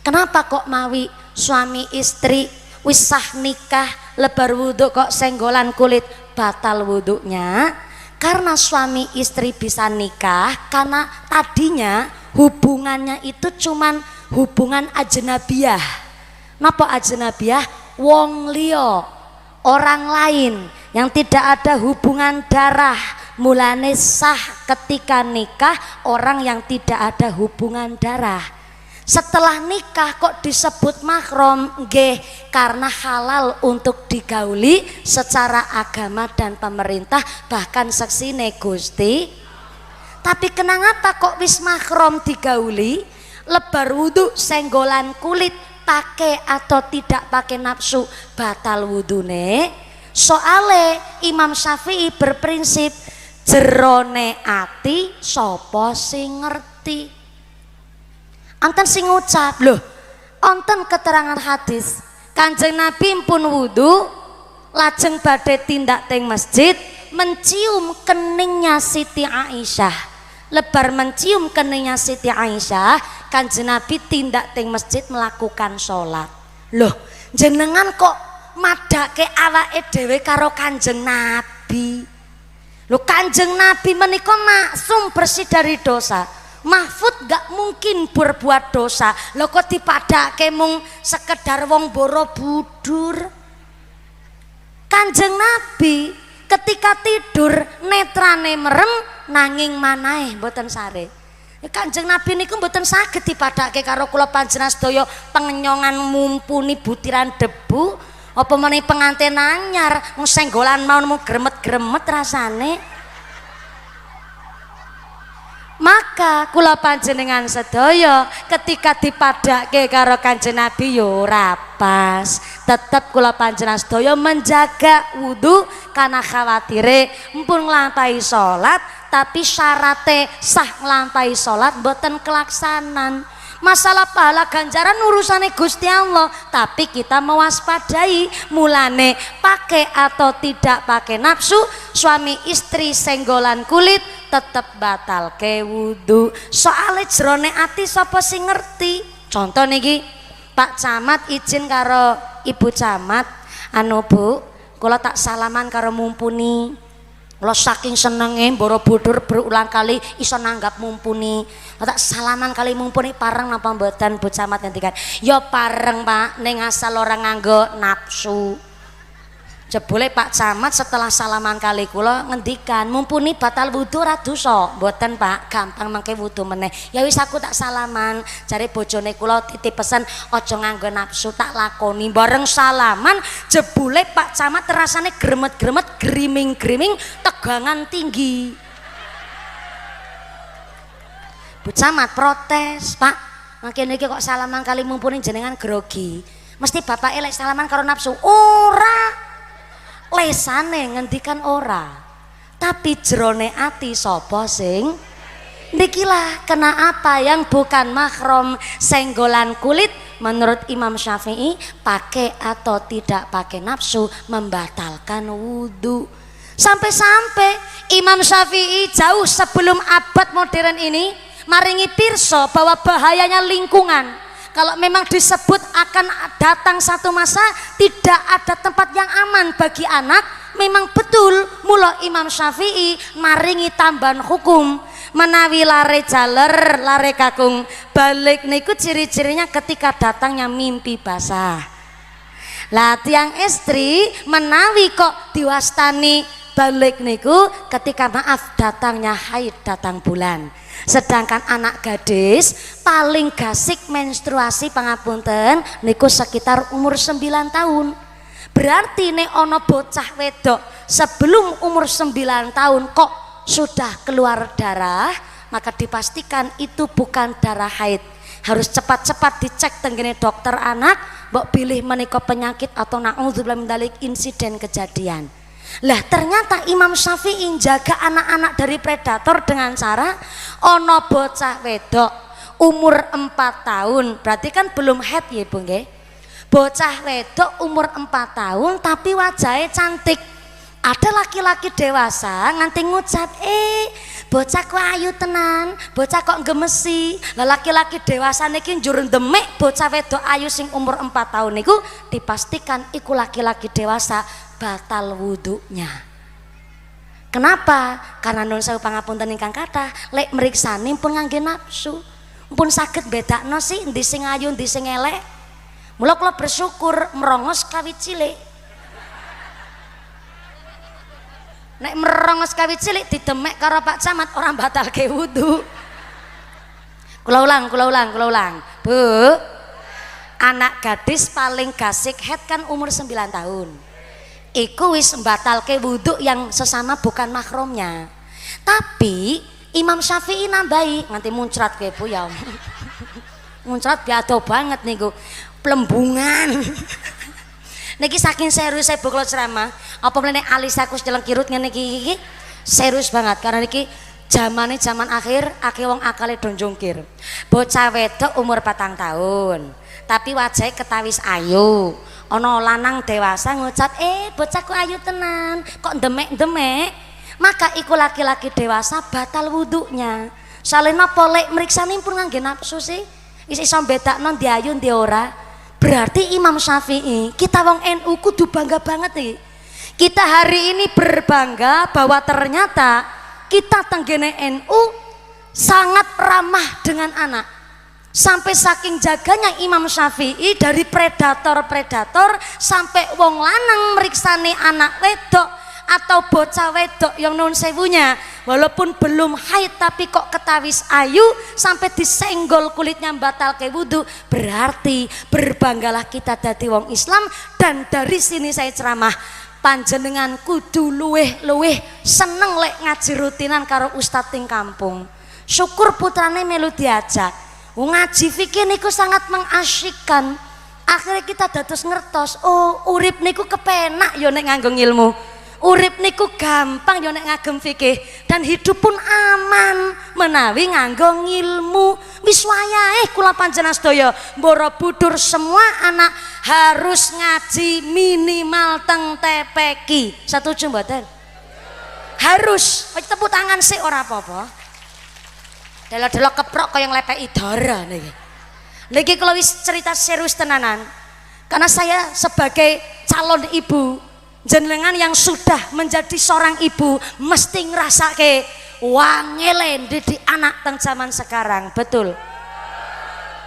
Kenapa kok mawi suami istri wis sah nikah lebar wudhu kok senggolan kulit batal wudhunya? Karena suami istri bisa nikah karena tadinya hubungannya itu cuman hubungan ajnabiyah. Napa ajnabiyah? Wong liya, orang lain yang tidak ada hubungan darah. Mulane sah ketika nikah orang yang tidak ada hubungan darah. Setelah nikah kok disebut mahram? Nggih, karena halal untuk digauli secara agama dan pemerintah, bahkan seksine Gusti. Tapi kenapa kok wis mahram digauli? Lebar wudhu senggolan kulit, pakai atau tidak pakai nafsu batal wudune. Soale Imam Syafi'i berprinsip jerone ati sapa sing ngerti. Anten sing ngucap loh, onten keterangan hadis Kanjeng Nabi pun wudhu lajeng badhe tindak teng masjid mencium keningnya Siti Aisyah. Lebar mencium keningnya Siti Aisyah, Kanjeng Nabi tindak teng masjid melakukan sholat. Loh, jenengan kok madake awake dhewe karo Kanjeng Nabi? Loh, Kanjeng Nabi menika maksum bersih dari dosa. Mahfud gak mungkin berbuat dosa. Loh kok dipadake mung sekedar wong Borobudur? Kanjeng Nabi ketika tidur netrane merem nanging manahe mboten sare. Kanjeng Nabi niku mboten saged dipadhake karo kula panjenengan sedaya pengenyongan mumpuni butiran debu apa meneh pengantin anyar mung senggolan mau mung gremet-gremet rasane. Maka kula panjenengan sedaya ketika dipadhake karo Kanjeng Nabi yo ora pas. Tetep kula panjenengan sedaya menjaga wudhu karena khawatire mpun nglampahi salat tapi syarate sah nglampahi salat mboten kelaksanan. Masalah pahala ganjaran urusane Gusti Allah, tapi kita mewaspadai. Mulane pakai atau tidak pakai nafsu, suami istri senggolan kulit tetap batal ke wudhu. Soale jerone ati sapa sing ngerti. Contoh niki, Pak Camat izin karo Ibu Camat, anu Bu, kula tak salaman karo mumpuni. Kula saking senenge Borobudur berulang kali iso nanggap mumpuni. Tak salaman kali mumpuni pareng napa mboten Bu Camat ngendikan? Ya pareng Pak, ning asal ora nganggo nafsu. Jebule Pak Camat setelah salaman kali kula ngendikan mumpuni batal wudu ora dosa. Mboten Pak, gampang mengke wudu meneh. Ya wis aku tak salaman, jare bojone kula titip pesen aja nganggo nafsu, tak lakoni. Bareng salaman jebule Pak Camat rasane gremet-gremet, griming-griming, tegangan tinggi. Bu Camat protes, Pak, mangkene iki kok salaman kali mumpuni jenengan grogi. Mesti bapak elek salaman karo nafsu. Ora. Lesane ngendikan ora. Tapi jerone ati sapa sing nikilah kena apa yang bukan mahram senggolan kulit menurut Imam Syafi'i pakai atau tidak pakai nafsu membatalkan wudhu. Sampai-sampai Imam Syafi'i jauh sebelum abad modern ini maringi pirsa bahwa bahayanya lingkungan. kalau memang disebut akan datang satu masa tidak ada tempat yang aman bagi anak, memang betul. Mula Imam Syafi'i maringi tambahan hukum menawi lare jaler lare kakung balik niku ciri-cirinya ketika datangnya mimpi basah. Lah tiang istri menawi kok diwastani balik niku ketika maaf datangnya haid datang bulan. Sedangkan anak gadis paling gasik menstruasi pangapunten niku sekitar umur 9 tahun. Berarti nek ono bocah wedok sebelum umur 9 tahun kok sudah keluar darah, maka dipastikan itu bukan darah haid. Harus cepat-cepat dicek tenggene dokter anak, mbok pilih menika penyakit atau naudzubillah min dzalik insiden kejadian. Lah ternyata Imam Syafi'i jaga anak-anak dari predator dengan cara ono bocah wedok umur 4 tahun, berarti kan belum haid ya Bu nggih. Bocah wedok umur 4 tahun tapi wajahnya cantik. Ada laki-laki dewasa nganti ngucap bocah kok ayu tenan, bocah kok gemesi. Lah laki-laki dewasa niki njur demek bocah wedok ayu sing umur 4 tahun niku dipastikan iku laki-laki dewasa batal wudhunya. Kenapa? Karena nun sewu pangapunten ingkang kathah lek mriksani pun ngangge nafsu. Pun saged bedakno sih endi sing ayu endi sing elek. Mula kula bersyukur merongos kawit cilik. Nek merongos kawit cilik didemek karo Pak Camat orang batalke wudhu. Kula ulang. Bu, anak gadis paling gasik head kan umur 9 tahun. Iku wis mbatalke wudhu yang sesama bukan mahramnya. Tapi Imam Syafi'i nambahi nganti muncrat ke Bu ya. Muncrat biado banget niku. Plembungan. Niki saking serius saya buklo ceramah. Apa meneh alis aku sedang kirut ngene iki serius banget karena niki zaman akhir akeh wong akale do njungkir. Bocah wedok umur 4 tahun. Tapi wajahnya ketawis ayu. Ono lanang dewasa ngucap bocahku ayu tenan kok demek-demek, maka iku laki-laki dewasa batal wudhunya. Salena polek meriksani pun ngangge nafsu sih iso bedakno ndi ayu ndi ora. Berarti Imam Syafi'i kita wong NU kudu bangga banget nih. Kita hari ini berbangga bahwa ternyata kita tenggene NU sangat ramah dengan anak. Sampai saking jaganya Imam Syafi'i dari predator-predator sampai wong lanang meriksani anak wedok atau bocah wedok yang nun sewunya walaupun belum haid tapi kok ketawis ayu sampai disenggol kulitnya batal ke wudhu. Berarti berbanggalah kita dadi wong Islam. Dan dari sini saya ceramah panjenengan kudu luweh seneng lek ngaji rutinan karo ustadz ting kampung. Syukur putrane melu diajak ngaji fikih niku sangat mengasyikkan. Akhirnya kita dados ngertos, oh urip niku kepenak yo nek nganggo ilmu. Urip niku gampang yo nek ngagem fikih dan hidup pun aman menawi nganggo ilmu. Wis wayahe kula panjenengan sedaya Borobudur semua anak harus ngaji minimal teng TPQ. Setuju mboten? Harus. Tepuk tangan sih ora apa-apa. Delok-delok keprok kaya nglepeki darah niki. Niki kalau wis cerita serius tenanan. Karena saya sebagai calon ibu, jenengan yang sudah menjadi seorang ibu mesti ngrasake wangele didik anak teng zaman sekarang, betul.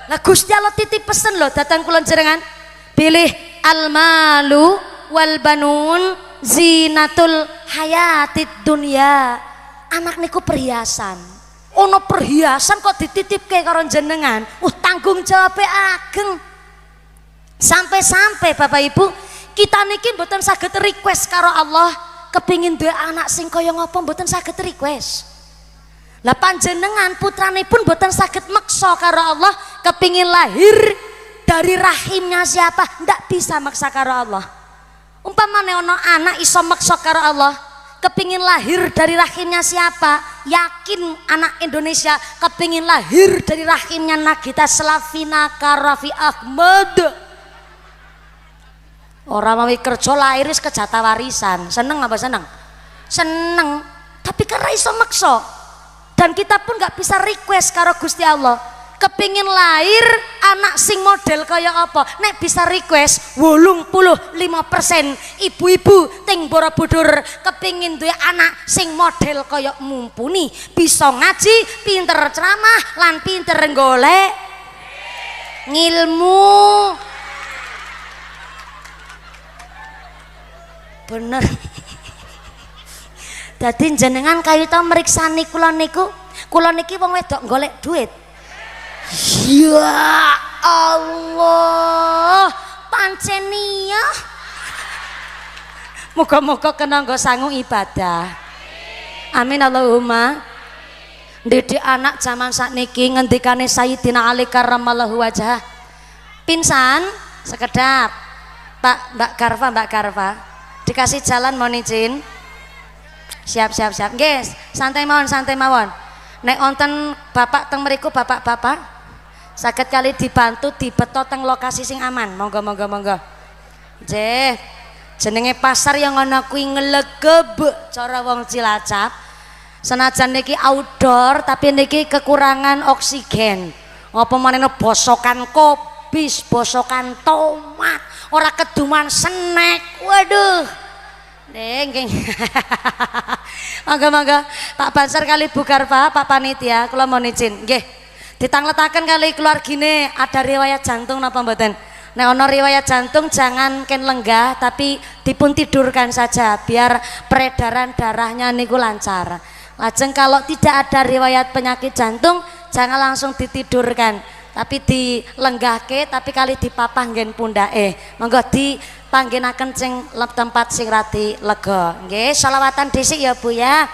Lah Gusti Allah titip pesen loh datang kula jenengan. Pilih almalu wal banun zinatul hayatid dunya. Anak niku perhiasan. Ono perhiasan kok dititipke karo jenengan. Tanggung jawabnya ageng. Sampai-sampai Bapak Ibu kita niki mboten saged request karo Allah kepingin duwe anak sing kaya ngapa mboten saged request. Lah panjenengan putranipun mboten saged maksa karo Allah kepingin lahir dari rahimnya siapa, ndak bisa maksa karo Allah. Umpamane ono anak iso maksa karo Allah kepingin lahir dari rahimnya siapa, yakin anak Indonesia kepingin lahir dari rahimnya Nagita Slavina Karafi Ahmad. Orang mau kerja lahir wis kejata warisan, seneng apa seneng? Seneng, tapi karena iso maksa dan kita pun nggak bisa request karo Gusti Allah kepingin lahir anak sing model kaya apa? Nek bisa request 85% ibu-ibu ting Borobudur kepingin duwe anak sing model kaya mumpuni, bisa ngaji, pinter ceramah lan pinter golek ngilmu. Bener. Dadi jenengan kayuta meriksani kula niku, kula niki wong wedok golek duit. Ya Allah, pancen iya. Muga-muga kena nggo sangu ibadah. Amin Allahumma. Didik anak zaman sakniki ngendikane Sayyidina Ali karramallahu wajhah. Pinsan sekedap. Pak, Mbak Karva. Dikasih jalan mohon izin. Siap. Nggih, santai mawon. Nek wonten bapak teng mriku bapak-bapak saged kali dibantu dibeto teng lokasi sing aman. Monggo. Nggih. Jenenge pasar yang ana kuwi nglegeb cara wong Cilacap. Senajan niki outdoor tapi niki kekurangan oksigen. Apa meneh bosokan kobis, bosokan tomat, ora keduman snack. Waduh. Nggih. Mangga Pak Bansar kali Bu Karva, Pak Panitia, kula mohon izin. Nggih. Ditangletaken kali keluargine ada riwayat jantung napa mboten? Nek ana riwayat jantung jangan ken lenggah tapi dipun tidurkan saja biar peredaran darahnya niku lancar. Lajeng kalau tidak ada riwayat penyakit jantung jangan langsung ditidurkan tapi dilenggahke tapi kali dipapah nggen pundake. Monggo dipanggenaken sing tempat sing radi lega. Nggih, selawatan dhisik ya Bu ya.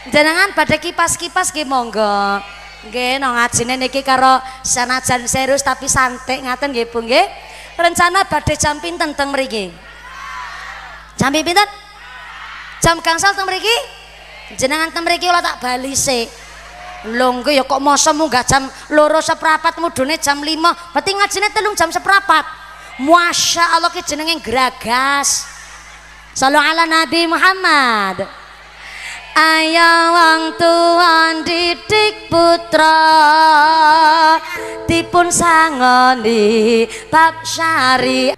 Jenengan badhe kipas-kipas nggih monggo. Nggih, nang ngajine niki karo sanajan serius tapi santai ngaten nggih Bu nggih. Rencana badhe jam pinten teng mriki? Jam pinten? Jam gangsal teng mriki? Jenengan teng mriki ora tak bali sik. Lho nggih ya kok mosok munggah jam 2:15 mudune jam 5. Berarti ngajine 3 jam 1/4. Masya Allah ki jenenge gragas. Shallu ala Nabi Muhammad. Ayo wong tuwa didik putra dipun sangoni bab syari.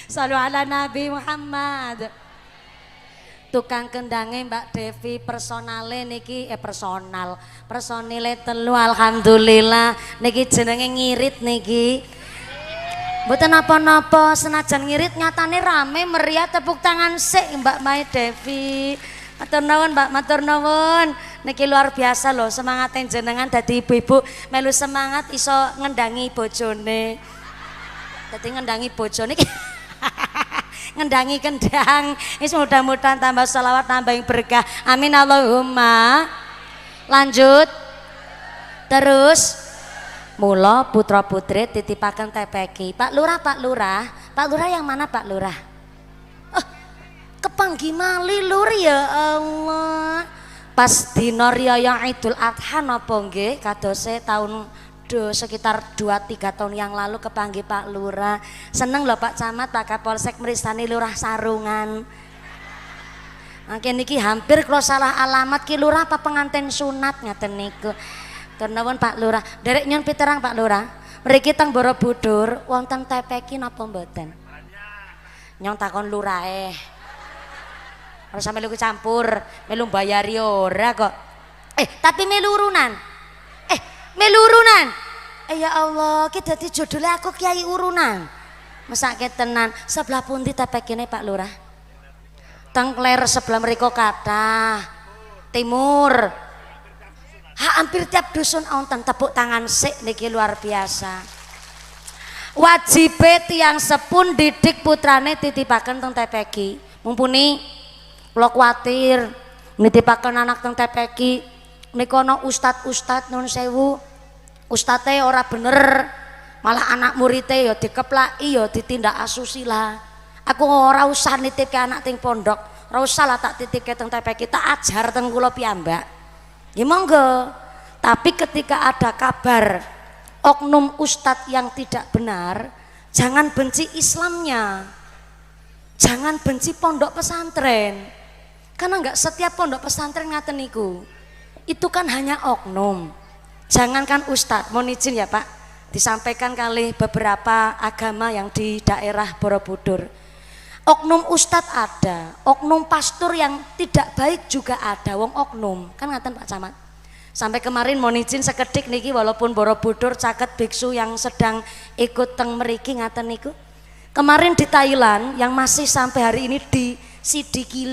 Shallu ala Nabi Muhammad. Tukang kendange Mbak Devi personale niki personile telu alhamdulillah niki jenenge ngirit niki. Mboten napa-napa senajan ngirit nyatane rame meriah tepuk tangan sik Mbak Mai Devi. Matur nuwun Mbak, matur nuwun. Niki luar biasa loh semangatnya jenengan dadi ibu-ibu melu semangat iso ngendangi bojone. Dadi ngendangi bojone ngendangi kendang. Wis mudah-mudahan tambah selawat tambah berkah. Amin Allahumma. Lanjut. Terus mula putra putri titipaken tepeki. Pak Lurah yang mana Pak Lurah? Kepanggi mali lur ya Allah. Pas dina riyaya Idul Adha napa nggih kadose tahun sekitar 2-3 tahun yang lalu kepanggi Pak Lurah. Seneng lho Pak Camat, Pak Kapolsek merisani Lurah Sarungan. Mangke niki hampir kalau salah alamat ki Lurah apa pengantin sunat ngaten niku. Tur nuwun Pak Lurah. Derek nyon piterang Pak Lurah. Mriki teng Borobudur wonten tepeki napa mboten? Nyong takon lurahe. Ora sampe melu campur, melu bayari ora kok. Tapi melurunan. Melurunan. Ya Allah, ki dadi jodole aku kiai urunan. Mesake tenan. Sebelah pundi tepekine Pak Lurah? Teng ler sebelah mriko kathah. Timur. Hampir tiap dusun wonten tepuk tangan sik niki luar biasa. Wajibe tiyang sepun didik putrane titipaken teng tepeki. Mumpuni kula kuwatir nitipaken anak teng tepeki niku ana ustad nun sewu. Ustate ora bener, malah anak muridé ya dikeplaki ya ditindak asusila. Aku ora usah nitipke anak teng pondok, ora usah lah tak titipke teng tepeki, tak ajar teng kula piyambak. Ya monggo. Tapi ketika ada kabar oknum ustadz yang tidak benar, jangan benci Islamnya, jangan benci pondok pesantren, karena nggak setiap pondok pesantren ngaten niku. Itu kan hanya oknum. Jangankan ustadz, mohon izin ya Pak, disampaikan kali beberapa agama yang di daerah Borobudur. Oknum ustadz ada, oknum pastor yang tidak baik juga ada, wong oknum kan ngaten Pak Camat. Sampai kemarin mohon izin sekedik niki walaupun Borobudur caket biksu yang sedang ikut teng meriki ngaten niku. Kemarin di Thailand yang masih sampai hari ini di selidiki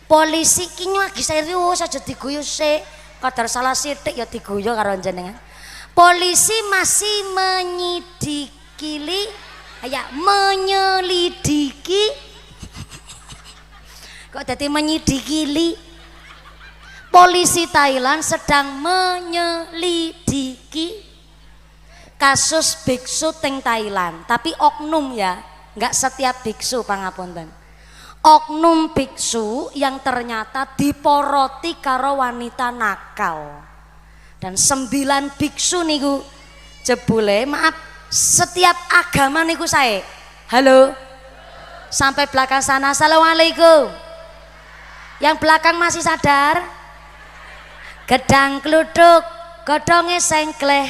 polisi kini lagi serius aja diguyu sik, kadar salah sithik ya diguyu karo jenengan. Polisi masih menyelidiki kok jadi menyidikili. Polisi Thailand sedang menyelidiki kasus biksu teng Thailand, tapi oknum ya, nggak setiap biksu pangapunten. Oknum biksu yang ternyata diporoti karo wanita nakal. Dan 9 biksu niku jebule, maaf, setiap agama niku saya. Halo. Sampai belakang sana. Assalamualaikum. Yang belakang masih sadar? Gedang kluduk, godhonge sengkleh,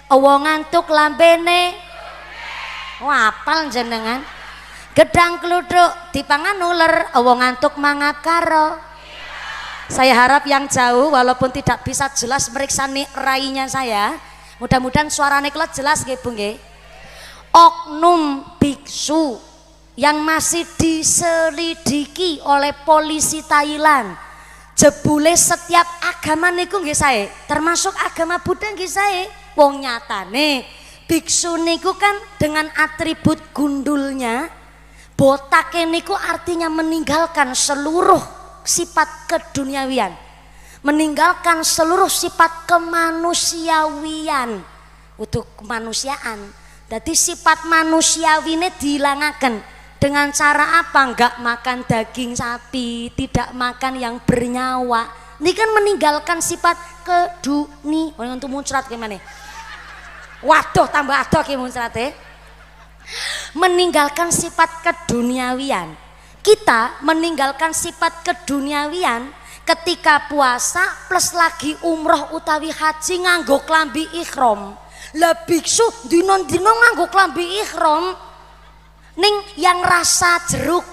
wong ngantuk lambene. Wah, apal jenengan. Gedang kluduk dipangan uler, wong ngantuk mangap karo. Saya harap yang jauh walaupun tidak bisa jelas meriksa rainya saya, mudah-mudahan suaranya kelas jelas nggih Bu nggih. Oknum biksu yang masih diselidiki oleh polisi Thailand. Jebule setiap agama niku nggih saya, termasuk agama Buddha nggih saya. Wong nyatane biksu niku kan dengan atribut gundulnya, botake niku artinya meninggalkan seluruh sifat keduniawian, meninggalkan seluruh sifat kemanusiawian, untuk kemanusiaan. Jadi sifat manusiawine dihilangaken dengan cara apa? Enggak makan daging sapi, tidak makan yang bernyawa. Ini kan meninggalkan sifat keduni. Oh, untuk muncrat gimana? Waduh, tambah adoh ki muncrate. Meninggalkan sifat keduniawian. Kita meninggalkan sifat keduniawian ketika puasa plus lagi umroh utawi haji nganggo klambi ihram. Lah biksu dino-dino nganggo klambi ihram ning yang rasa jeruk.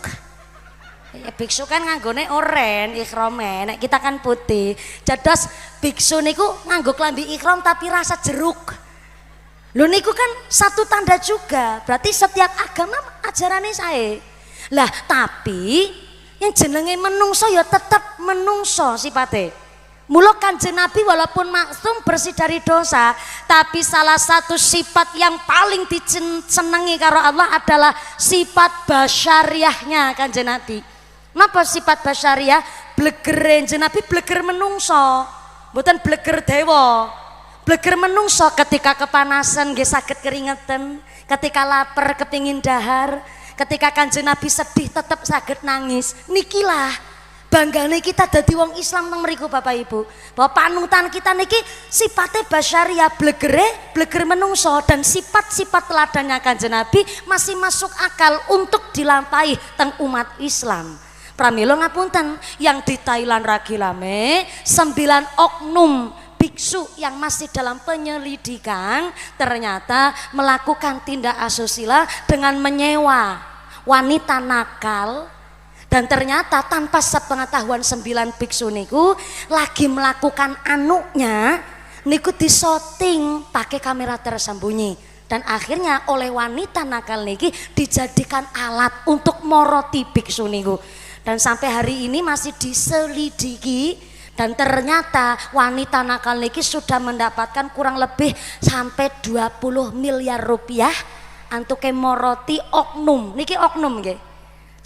Ya biksu kan nganggone oren ihrame, nek kita kan putih. Jados biksu niku nganggo klambi ihram tapi rasa jeruk. Lho niku kan satu tanda juga. Berarti setiap agama ajarannya saya. Lah tapi yang jenenge menungso ya tetap menungso sifate. Mula Kanjeng Nabi walaupun maksum bersih dari dosa, tapi salah satu sifat yang paling disenengi karo Allah adalah sifat basyariahnya Kanjeng Nabi. Napa sifat basyariah? Blegere Kanjeng Nabi bleger menungso, mboten bleger dewa. Bleger menungso ketika kepanasan nggih saged keringetan, ketika lapar kepingin dahar. Ketika Kanjeng Nabi sedih tetap saged nangis. Nikilah banggane kita dadi wong Islam nang mriku Bapak Ibu. Bahwa panutan kita niki sifatnya basyariah, bleger menungso, dan sifat-sifat teladannya Kanjeng Nabi masih masuk akal untuk dilampahi teng umat Islam. Pramila ngapunten, yang di Thailand ragilame 9 oknum biksu yang masih dalam penyelidikan ternyata melakukan tindak asusila dengan menyewa wanita nakal, dan ternyata tanpa sepengetahuan 9 biksu niku lagi melakukan anuknya niku disoting pakai kamera tersembunyi, dan akhirnya oleh wanita nakal niki dijadikan alat untuk moroti biksu niku, dan sampai hari ini masih diselidiki. Dan ternyata wanita nakal niki sudah mendapatkan kurang lebih sampai 20 miliar rupiah untuk moroti oknum. Niki oknum nggih.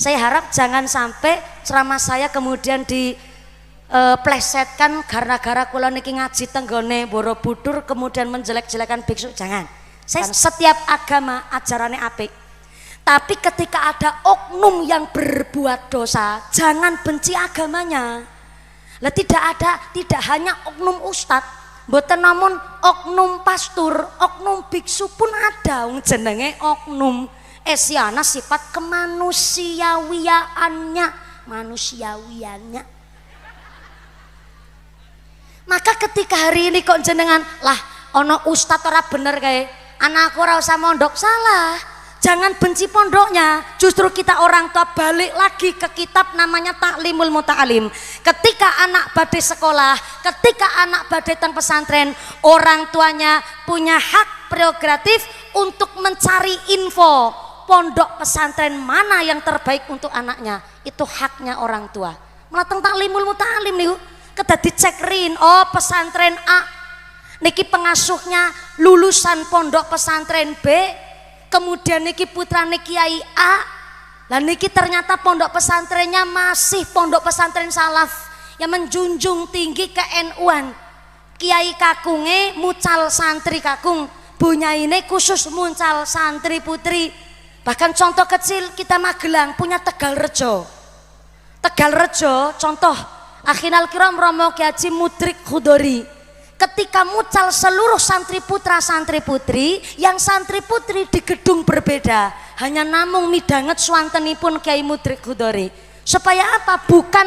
Saya harap jangan sampai ceramah saya kemudian diplesetkan gara-gara kula niki ngaji tenggone Borobudur kemudian menjelek-jelekan biksu, jangan. Saya setiap agama ajarannya apik. Tapi ketika ada oknum yang berbuat dosa, jangan benci agamanya. Lah tidak hanya oknum ustadz, mboten namun oknum pastur, oknum biksu pun ada wong jenenge oknum. Esiana sifat kemanusiawiannya, manusiawiannya. Maka ketika hari ini kok jenengan lah ono ustadz ora bener kayak anakku ora usah mondok, salah. Jangan benci pondoknya, justru kita orang tua balik lagi ke kitab namanya Ta'limul Muta'alim. Ketika anak badai sekolah, ketika anak badai teng pesantren, orang tuanya punya hak prerogatif untuk mencari info pondok pesantren mana yang terbaik untuk anaknya. Itu haknya orang tua. Malah teng Ta'limul Muta'alim nih, kita dicekrin, oh pesantren A, niki pengasuhnya lulusan pondok pesantren B, kemudian niki putrane Kiai A, dan niki ternyata pondok pesantrennya masih pondok pesantren salaf yang menjunjung tinggi ke-NU-an. Kiai kakunge mucal santri kakung, bunyaine khusus mucal santri putri. Bahkan contoh kecil kita Magelang punya Tegal Rejo. Tegal Rejo contoh Akhinal Kiram Romo Ki Haji Mudrik Khudori. Ketika mucal seluruh santri putra santri putri, yang santri putri di gedung berbeda, hanya namung midanget swantenipun Kiai Mudrik Khudori. Supaya apa? Bukan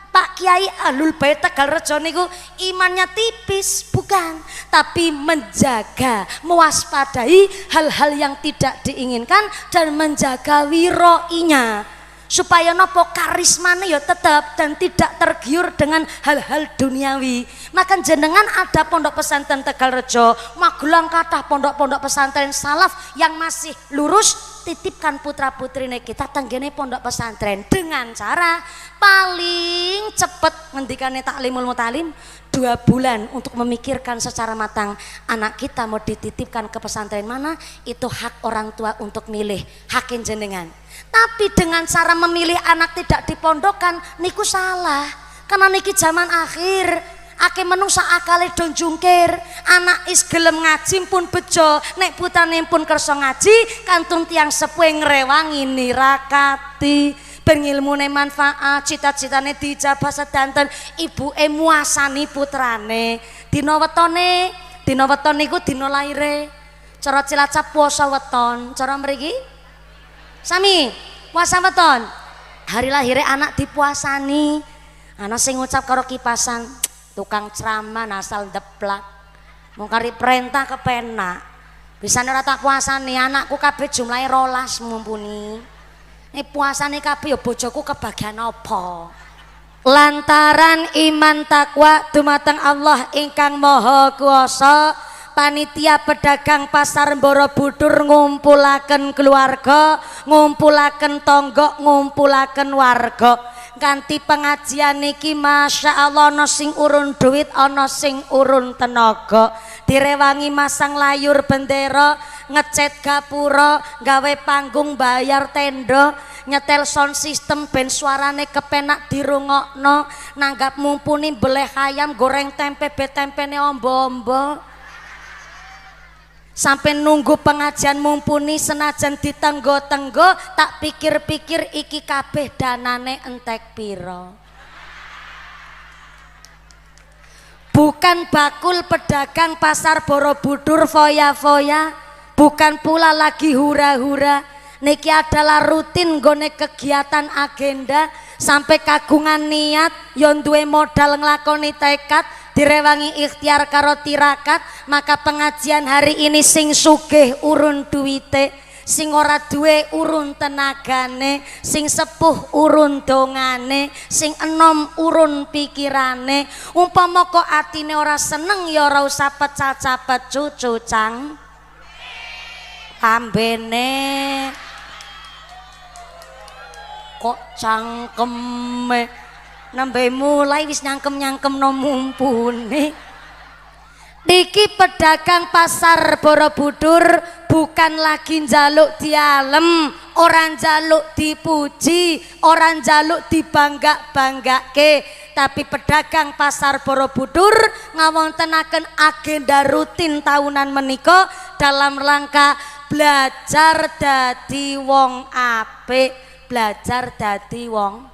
Pak Kiai Ahlul Bait Tegal Rejo niku imannya tipis, bukan, tapi menjaga, mewaspadai hal-hal yang tidak diinginkan dan menjaga wiroinya. Supaya nopo karismane ya tetap dan tidak tergiur dengan hal-hal duniawi. Maka jenengan ada pondok pesantren Tegal Rejo, Magelang kathah pondok-pondok pesantren salaf yang masih lurus, titipkan putra putrine kita tenggene pondok pesantren dengan cara paling cepet ngendikane Ta'limul Muta'alim 2 bulan untuk memikirkan secara matang anak kita mau dititipkan ke pesantren mana. Itu hak orang tua untuk milih, hakin jenengan. Tapi dengan cara memilih anak tidak dipondokkan niku salah, karena niki zaman akhir ake menungsa akale don jungkir. Anak is gelem ngaji pun bejo, nek putrane pun kersa ngaji kantun tiang sepuh ngrewangi nirakati ben ilmune manfaat, cita-citane dijabah sedanten, ibuke muasani putrane. Dina wetone niku dina laire. Cara Cilacap puasa weton, cara mriki sami puasa weton. Hari lahirnya anak dipuasani. Anak sing ngucap karo kipasan, tukang ceramah asal deplak. Mau kari perintah kepenak. Bisa ora tak puasani, anakku kabeh jumlahe 12 mumpuni. Nek puasane kabeh ya bojoku kebagian apa? Lantaran iman takwa dumateng Allah ingkang Maha Kuwasa, panitia pedagang pasar Borobudur ngumpulaken keluarga, ngumpulaken tonggo, ngumpulaken warga. Kanthi pengajian niki Masya Allah ana sing urun duit, ana sing urun tenaga. Direwangi masang layur bendera, ngecat gapura, gawe panggung, bayar tenda, nyetel sound system ben suarane kepenak dirungokno, nanggap mumpuni beleh ayam goreng tempe betempene ombo-ombo. Sampai nunggu pengajian mumpuni senajan ditenggo-tenggo, tak pikir-pikir iki kabeh danane entek piro. Bukan bakul pedagang pasar Borobudur foya-foya, bukan pula lagi hura-hura. Niki adalah rutin gone kegiatan agenda, sampai kagungan niat yon duwe modal nglakoni tekad, direwangi ikhtiar karo tirakat. Maka pengajian hari ini sing sugih urun duwite, sing ora duwe urun tenagane, sing sepuh urun dongane, sing enom urun pikirane. Umpama kok atine ora seneng ya ora usah pecah-capet cucu cang ambene. Kok cangkeme nembe mulai wis nyangkem-nyangkem no mumpuni. Niki pedagang pasar Borobudur bukan lagi njaluk dialem, orang njaluk dipuji, orang njaluk dibangga-banggake, tapi pedagang pasar Borobudur ngawontenaken agenda rutin tahunan menika dalam rangka belajar dadi wong apik. Belajar dadi wong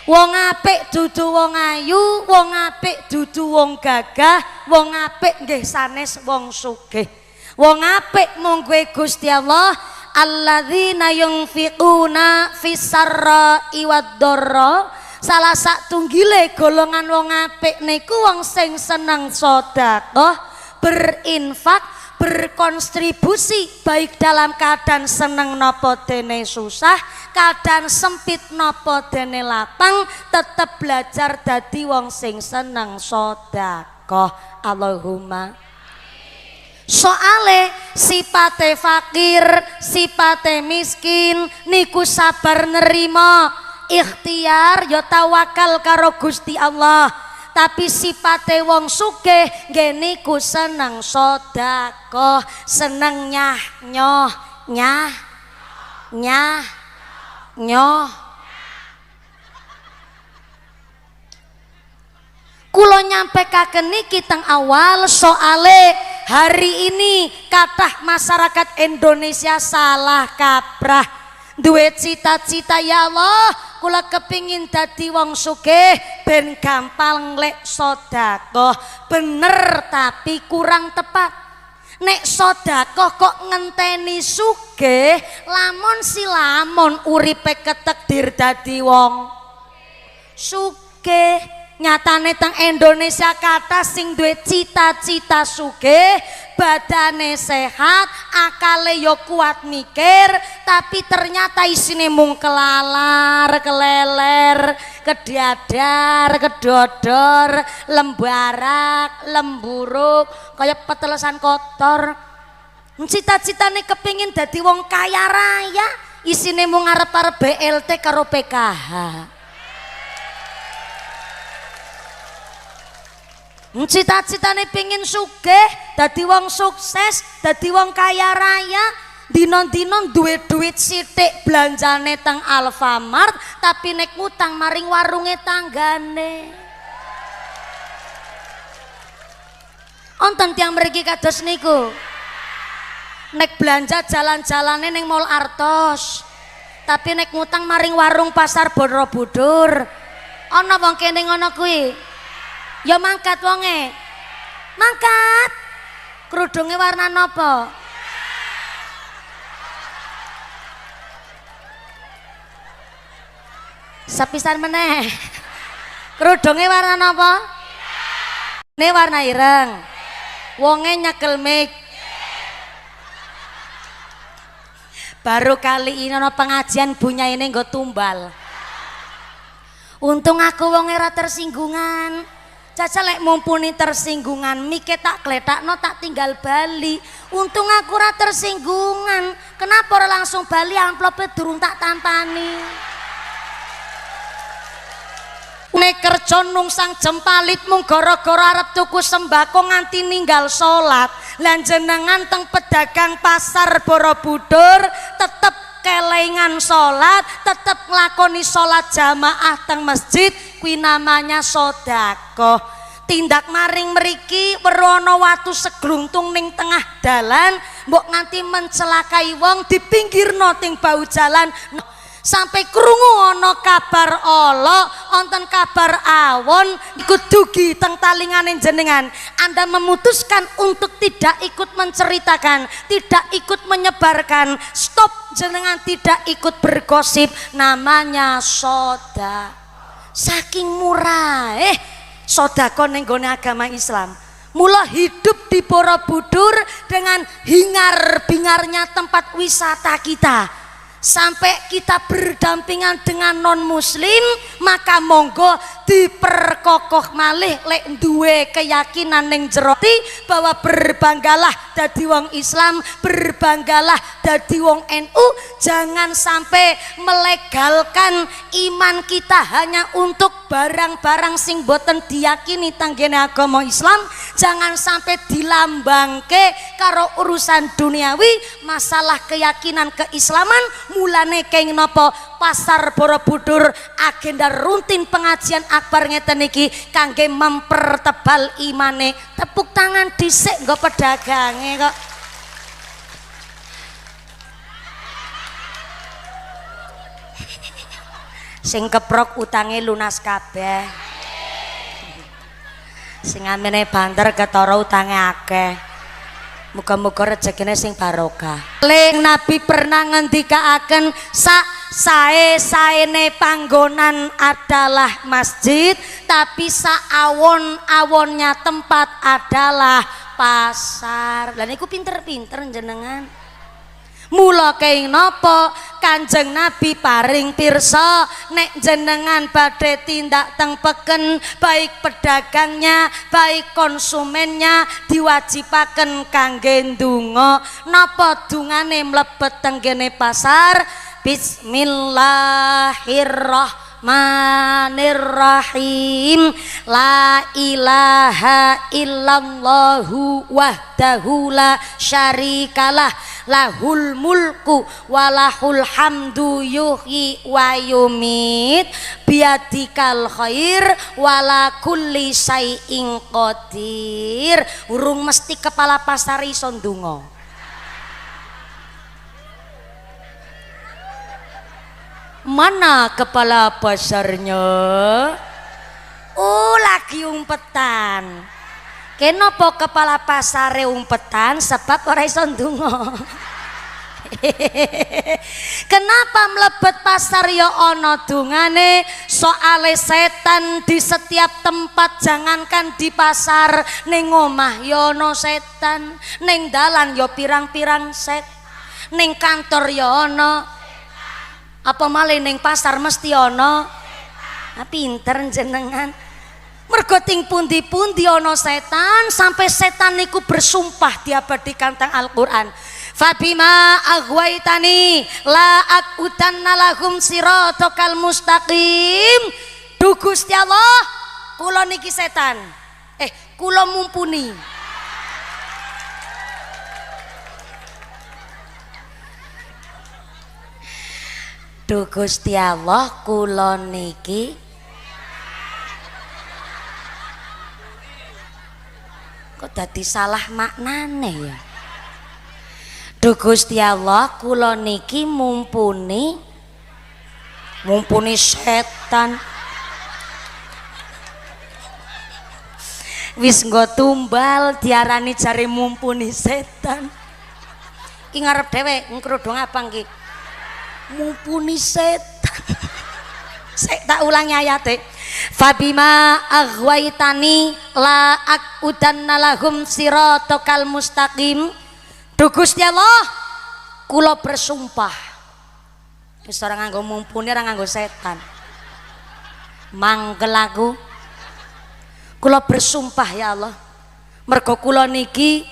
apik dudu wong ayu, wong apik dudu wong gagah, wong apik nggih sanes wong sugih. Wong apik mungguhe Gusti Allah, alladzina yunfiquna fis sarra'i wad dharra, Salah satunggile golongan wong apik niku wong sing seneng sedekah, berinfak, berkontribusi baik dalam keadaan seneng napa dene susah, keadaan sempit napa dene lapang, tetep belajar dadi wong sing seneng sedekah. Allahumma. Soale sipate fakir, sipate miskin niku sabar nerima, ikhtiar ya tawakal karo Gusti Allah. Tapi sipate wong sugih nggih niku seneng sedekah, seneng nyoh. Kulo nyampekaken niki teng awal soale hari ini kathah masyarakat Indonesia salah kaprah, duwe cita-cita ya Allah kula kepingin dadi wong sugih ben gampang lek sedekah, bener tapi kurang tepat. Nek sedekah kok ngenteni sugih, lamun silamun uripe ketekdir dadi wong sugih. Nyatane teng Indonesia kata sing duwe cita-cita sugih, badane sehat, akale yo kuat mikir, tapi ternyata isine mung kelalar, keleler, kediadar, kedodor, lembarak, lemburuk, kaya petelesan kotor. Cita-citane kepingin dadi wong kaya raya, isine mung arep-arep BLT karo PKH. Cita-citane pingin sugih, dadi wong sukses, dadi wong kaya raya, dina-dina duwe duit sithik belanjane teng Alfamart, tapi nek ngutang maring warunge tanggane. Onten tiyang mriki kados niku. Nek belanja jalan-jalane ning Mall Artos, tapi nek ngutang maring warung Pasar Borobudur. Ana wong kene ngono kuwi. Ya mangkat wonge. Mangkat. Kerudunge warna napa? Sepisan meneh. Kerudunge warna napa? Ini warna ireng. Wonge nyekel mic. Baru kali ini ana pengajian bunyaine nggo tumbal. Untung aku wonge ora tersinggungan. Caca lek mumpuni tersinggungan, mike tak kletakno tak tinggal bali. Untung aku ora tersinggungan. Kenapa ora langsung bali, amplope durung tak tampani. Nek kerja nungsang jempalit mung gara-gara arep tuku sembako nganti ninggal salat. Lan jenengan teng pedagang Pasar Borobudur tetep kelengan salat, tetep nglakoni salat jamaah teng masjid, kuwi namanya sedekah. Tindak maring mriki werono watu segluntung ning tengah dalan, mbok nganti mencelakai wong dipinggirno ting bau jalan. Sampai krungu ana kabar ala, wonten kabar awon iku dugi teng talingane jenengan. Anda memutuskan untuk tidak ikut menceritakan, tidak ikut menyebarkan. Stop, jenengan tidak ikut bergosip, namanya sedekah. Saking murah sedekah ning gone agama Islam. Mula hidup di Borobudur dengan hingar-bingarnya tempat wisata kita. Sampai kita berdampingan dengan non muslim, maka monggo diperkokoh malih lek duwe keyakinan ning jero bahwa berbanggalah dadi wong Islam, berbanggalah dadi wong NU. Jangan sampai melegalkan iman kita hanya untuk barang-barang sing boten diyakini tanggene agama Islam. Jangan sampai dilambangke karo urusan duniawi, masalah keyakinan keislaman. Mulane kenging napa Pasar Borobudur agenda rutin pengajian akbar ngeten iki kangge mempertebal imane. Tepuk tangan dhisik nggo pedagange kok. Sing keprok utange lunas kabeh. Sing amene banter ketara utange akeh. Muga-muga rezekine sing barokah. Leng Nabi pernah ngendikaaken sae-saene panggonan adalah masjid, tapi saawon-awonnya tempat adalah pasar. Lah niku pinter-pinter jenengan. Mula kenging napa Kanjeng Nabi paring pirsa nek jenengan badhe tindak teng peken, baik pedagangnya baik konsumennya diwajibaken kangge ndonga. Napa dungane mlebet teng kene pasar? Bismillahirrahmanirrahim. La ilaha illallahu wahdahu la syarikalah, lahul mulku walahul hamdu yuhyi wa yumit, biadikal khair wala kulli syai'in qadir. Urung mesti kepala pasar iso ndonga. Mana kepala pasarnya? Lagi umpetan. Kenapa kepala pasare umpetan? Sebab ora iso ndonga. Kenapa mlebet pasar ya ana dungane? Soale setan di setiap tempat, jangankan di pasar, ning omah ya ana setan, ning dalan ya pirang-pirang set, ning kantor ya ana, apa malih ning pasar mesti ana. Pinter jenengan. Mergo ting pundi-pundi ana setan, sampai setan niku bersumpah diabadikan teng Al-Qur'an. Fabima aghwaitani la aqudanna lahum siratal mustaqim. Duh Gusti Allah, kula niki setan. Kula mumpuni. Duh Gusti Allah, kula niki kok dadi salah maknane ya. Duh Gusti Allah, kula niki mumpuni setan. Wis nggo tumbal diarani jare mumpuni setan. Ki ngarep dhewe ngkrudung abang ki. Mumpuni setan. Sek tak ulangi ayate. Fabima aghwaitani la aqudanna lahum siratal mustaqim. Duh Gusti Allah, kula bersumpah. Wis ora nganggo mumpuni, ora nganggo setan. Mangkel aku. Kula bersumpah ya Allah. Mergo kula niki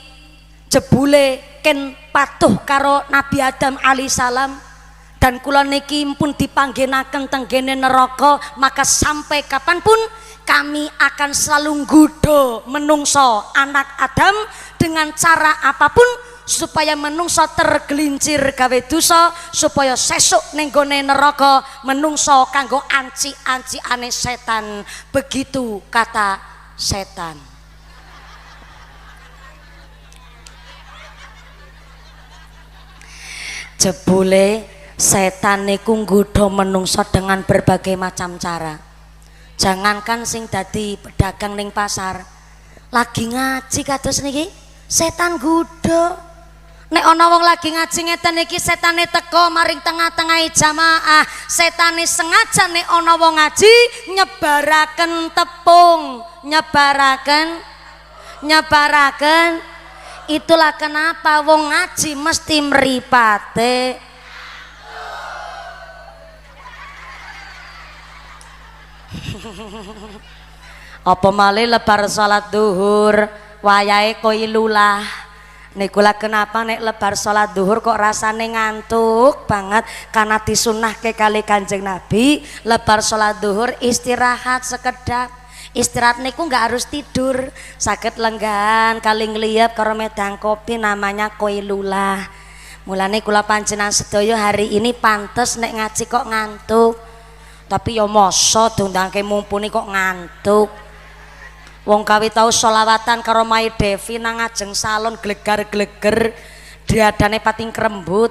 jebule ken patuh karo Nabi Adam alaihissalam. Dan kula niki pun dipanggenaken tenggene neraka, maka sampai kapanpun kami akan selalu nggodha menungso anak Adam dengan cara apapun supaya menungso tergelincir gawe dosa, supaya sesuk ning gone neraka menungso kanggo anci-ancikane setan. Begitu kata setan. Jebule setan niku nggodha menungso dengan berbagai macam cara. Jangankan sing dadi pedagang ning pasar, lagi ngaji kados niki setan nggodha. Nek ana wong lagi ngaji ngeten iki, setane teko maring tengah-tengah jamaah, setane sengaja nek ana wong ngaji nyebaraken tepung, nyebaraken. Itulah kenapa wong ngaji mesti mripate. Apa malih lebar salat duhur wayahe Qailulah. Nikulah kenapa nek lebar salat duhur kok rasane ngantuk banget, karena disunahke kali Kanjeng Nabi lebar salat duhur istirahat sekedap. Istirahat niku nggak harus tidur, sakit lenggan kali ngliyep karo medang kopi, namanya Qailulah. Mulane kula panjenengan sedaya hari ini pantes nek ngaji kok ngantuk. Tapi ya masa dongdangke mumpuni kok ngantuk. Wong kawi tau sholawatan karo Mai Devi nang ngajeng salon glegar-gleger, diadane pating krembut.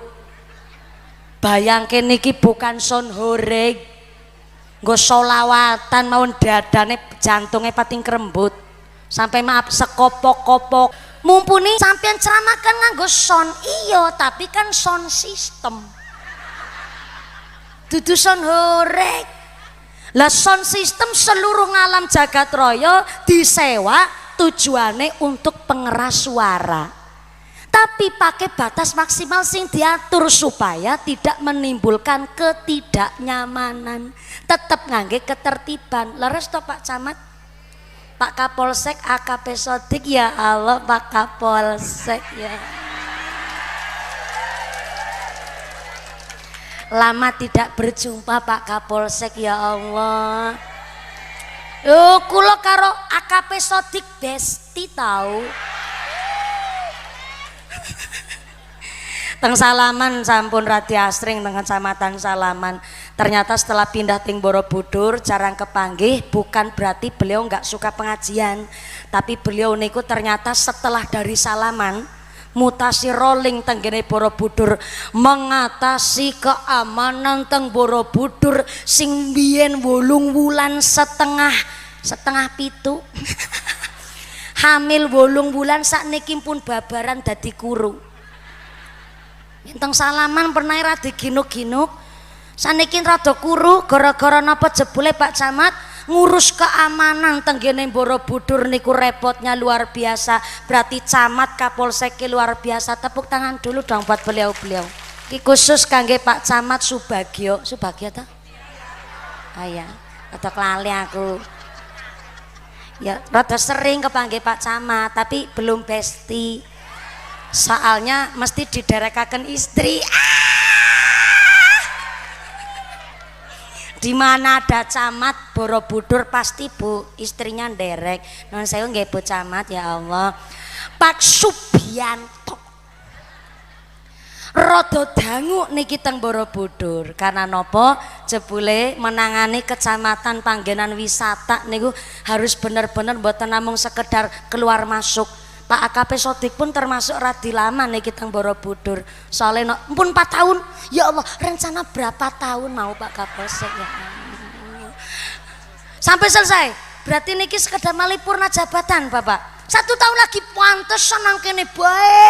Bayangke niki bukan son horeng, nggo sholawatan mawon diadane jantunge pating krembut. Sampai maaf sekopok-kopok. Mumpuni sampean ceramahkan nganggo sound, iya tapi kan sound system. dudu sound horeg. Lah sound system seluruh alam jagat raya disewa tujuannya untuk pengeras suara. Tapi pakai batas maksimal sing diatur supaya tidak menimbulkan ketidaknyamanan. Tetap ngangge ketertiban. Leres toh Pak Camat? Pak Kapolsek AKP Sodik, ya Allah Pak Kapolsek ya. Lama tidak berjumpa Pak Kapolsek ya Allah. Kula karo AKP Sodik besti tahu. Teng Salaman sampun radi asring teng Kecamatan Salaman. Ternyata setelah pindah ting Borobudur jarang kepanggih, bukan berarti beliau nggak suka pengajian, tapi beliau niku ternyata setelah dari Salaman mutasi rolling tenggene Borobudur, mengatasi keamanan teng Borobudur sing biyen 8 wulan setengah pitu hamil 8 wulan sakniki pun babaran dadi kuru. Teng Salaman pernah rada ginuk-ginuk, saniki rada kuru gara-gara napa jebule Pak Camat ngurus keamanan tenggene Borobudur niku repotnya luar biasa. Berarti Camat Kapolsek luar biasa. Tepuk tangan dulu dong buat beliau-beliau. Iki khusus kangge Pak Camat Subagio. Subagio ta? Aya, rada kelali aku. Ya, rada sering kepanggih Pak Camat, tapi belum besti. Soalnya mesti diderekaken istri. Di mana ada Camat Borobudur pasti Bu istrinya nderek. Non saya nggih Bu Camat ya Allah. Pak Subianto rada dangu niki teng Borobudur karena nopo jebule menangani kecamatan panggenan wisata niku harus bener-bener mboten namung sekedar keluar masuk. Pak AKP Sodik pun termasuk radi lama nih kita Borobudur. Soalnya pun 4 tahun. Ya Allah, rencana berapa tahun mau Pak Kapolsek ya? Sampai selesai. Berarti niki sekedar malipurna jabatan Bapak. 1 tahun lagi pantes senang kene bae.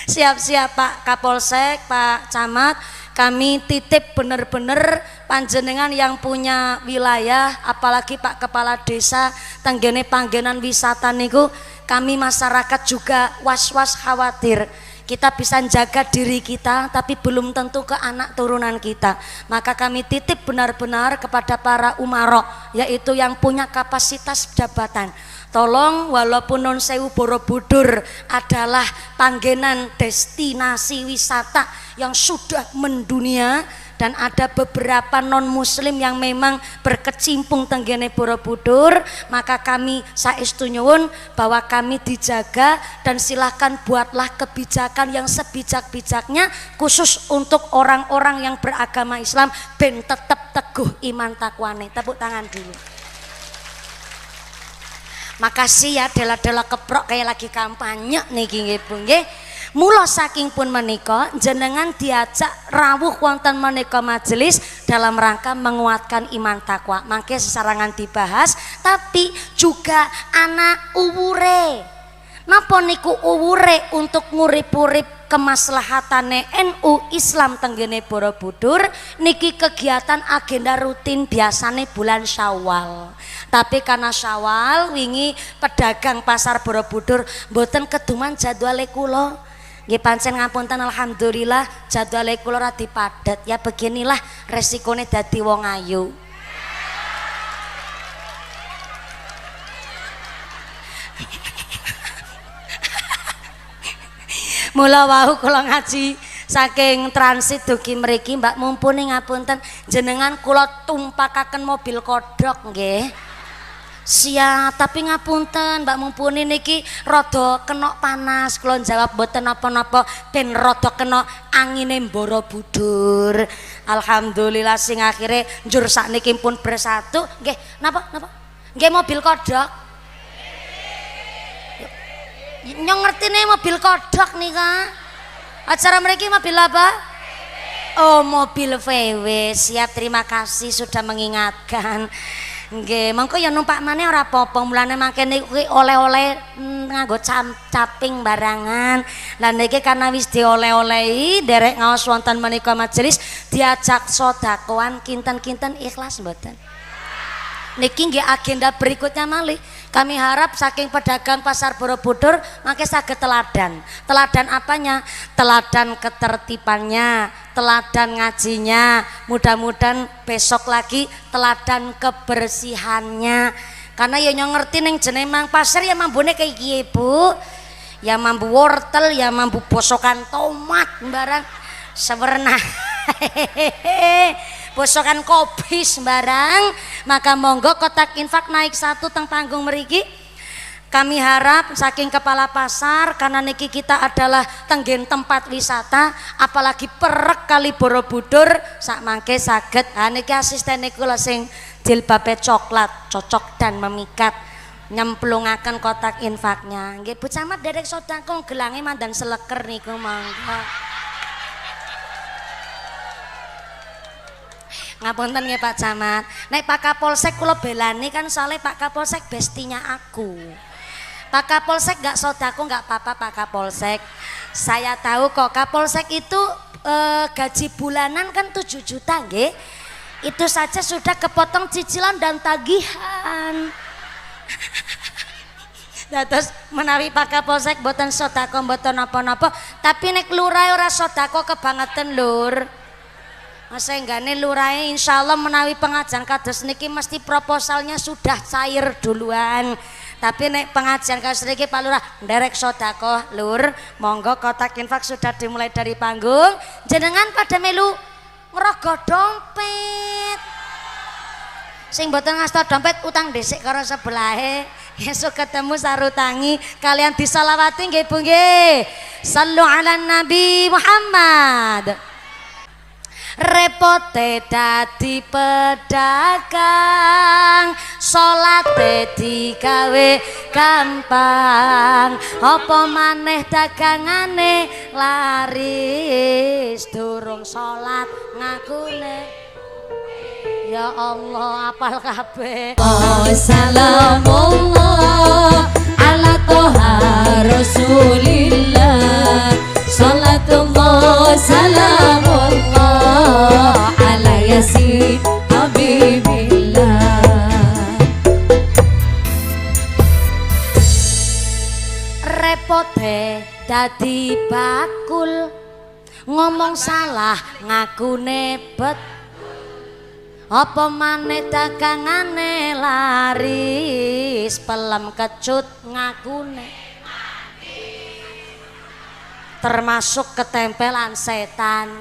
Siap-siap Pak Kapolsek, Pak Camat. Kami titip bener-bener panjenengan yang punya wilayah, apalagi Pak Kepala Desa tenggene panggenan wisata niku, kami masyarakat juga was-was khawatir. Kita bisa jaga diri kita tapi belum tentu ke anak turunan kita. Maka kami titip benar-benar kepada para umarok, yaitu yang punya kapasitas jabatan. Tolong, walaupun non sewu Borobudur adalah panggenan destinasi wisata yang sudah mendunia dan ada beberapa non muslim yang memang berkecimpung tenggene Borobudur, maka kami saestu nyuwun bahwa kami dijaga dan silakan buatlah kebijakan yang sebijak-bijaknya khusus untuk orang-orang yang beragama Islam ben tetap teguh iman takwane. Tepuk tangan dulu. Makasih ya dela-dela keprok kayak lagi kampanye niki nggih Bu nggih. Mula saking pun menika jenengan diajak rawuh wonten menika majelis dalam rangka menguatkan iman takwa. Mangke sesarangan dibahas tapi juga anak uwure. Napa niku uwure untuk ngurip-urip kemaslahatane NU Islam tenggene Borobudur niki kegiatan agenda rutin biasane bulan Syawal. Tapi karena Syawal wingi pedagang pasar Borobudur mboten keduman jadwale kula. Nggih pancen ngapunten alhamdulillah jadwale kula radi padet. Ya beginilah resikone dadi wong ayu. Mula wau kula ngaji saking transit dugi mriki Mbak mumpuni ngapunten jenengan kula tumpakaken mobil kodhok nggih. Siap, tapi ngapunten Mbak mumpuni niki rada kena panas. Kula jawab mboten napa-napa ben rada kena angine Borobudur. Alhamdulillah sing akhire njur sakniki pun bersatu. Nggih, napa? Nggih mobil kodhok. Nyong ngertine mobil kodhok nih Kak. Acara mereka mobil apa? Oh mobil VW. Siap, terima kasih sudah mengingatkan. Nggih, mengko ya numpak maneh ora apa-apa. Mulane mangkene kuwi oleh-oleh nganggo caping barangan. Lah niki karena wis dioleh-olehi derek ngaos wonten menika majelis diajak sedekahan kinten-kinten ikhlas mboten? Niki nggih agenda berikutnya malih. Kami harap saking pedagang pasar Borobudur mangke saged teladan. Teladan apanya? Teladan ketertibannya, teladan ngajinya. Mudah-mudahan besok lagi teladan kebersihannya. Karena ya ngerti ning jeneng mang pasar ya mambune kayak iki, Bu. Ya mambu wortel, ya mambu bosokan tomat barang sewerna. Bosokan kopi sembarang. Maka monggo kotak infak naik 1 teng panggung meriki. Kami harap saking kepala pasar karena niki kita adalah tenggen tempat wisata apalagi perek kali Borobudur sak mangke saged niki asisten niku lho sing jilbabe coklat cocok dan memikat nyemplungaken kotak infaknya. Nggih Bu Camat derek sedekah gelange mandan seleker niku monggo. Ngapunten nggih Pak Camat. Nek Pak Kapolsek kula belani kan soalnya Pak Kapolsek bestinya aku. Pak Kapolsek gak sodako gak apa-apa Pak Kapolsek. Saya tahu kok Kapolsek itu gaji bulanan kan 7 juta nggih. Itu saja sudah kepotong cicilan dan tagihan. Nah, terus menawi Pak Kapolsek boten sodako boten napa-napa, tapi nek lurah ora sodako kebangetan lur. Masa enggaknya lurahe insyaallah menawi pengajian kados niki mesti proposalnya sudah cair duluan. Tapi nek pengajian kados niki Pak Lurah nderek sedekah lur, monggo kotak infak sudah dimulai dari panggung. Jenengan pada melu ngerogoh dompet. Sing boten ngasta dompet utang dhisik karo sebelahe. Esuk ketemu sarutangi kalian disalawati nggih Bu nggih. Sallu ala Nabi Muhammad. Repote dadi pedagang salate digawe gampang apa maneh dagangane laris durung salat ngakune ya Allah apal kabeh. Sallallahu ala toha rasulillah salatullah salamullah ala yasin habibillah. Repote dadi bakul ngomong salah ngakune bet apa maneh dagangane laris pelem kecut ngakune termasuk ketempelan setan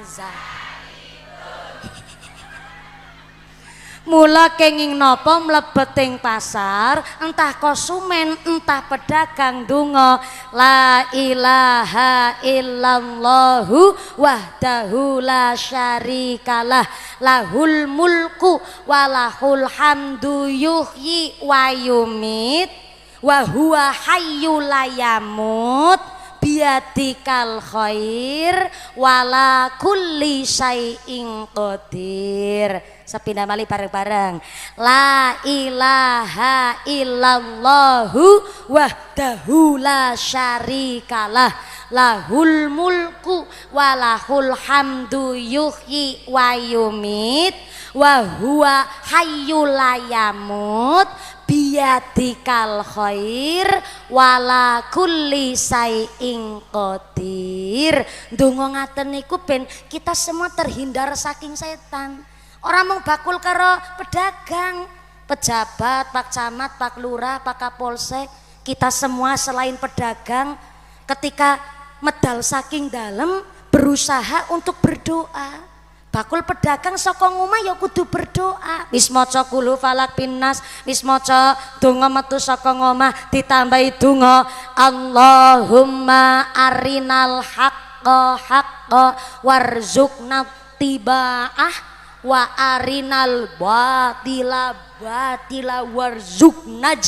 mula kenging nopo mlebeting pasar entah konsumen entah pedagang donga la ilaha illallahu wahdahu la syarikalah lahul mulku walahul hamdu yuhyi wa yumit wa huwa hayyul la yamut biadikal khair wala kulli syai'in qadir. Sepindah malih bareng-bareng. La ilaha illallahu wahdahu la syarikalah lahul mulku walahul hamdu yuhyi wa yumit wa huwa hayyul la yamut biyadikal khair wala kulli syai'in qadir. Ndonga ngaten niku ben kita semua terhindar saking setan. Ora mung bakul karo pedagang, pejabat, Pak Camat, Pak Lurah, Pak Kapolsek, kita semua selain pedagang ketika medal saking dalam berusaha untuk berdoa. Bakul pedagang saka ngomah ya kudu berdoa. Wis maca kulu falak pinnas, wis maca donga metu saka ngomah ditambahi donga Allahumma arinal haqqa haqqa warzuqna tibaah wa arinal batila batila warzuqna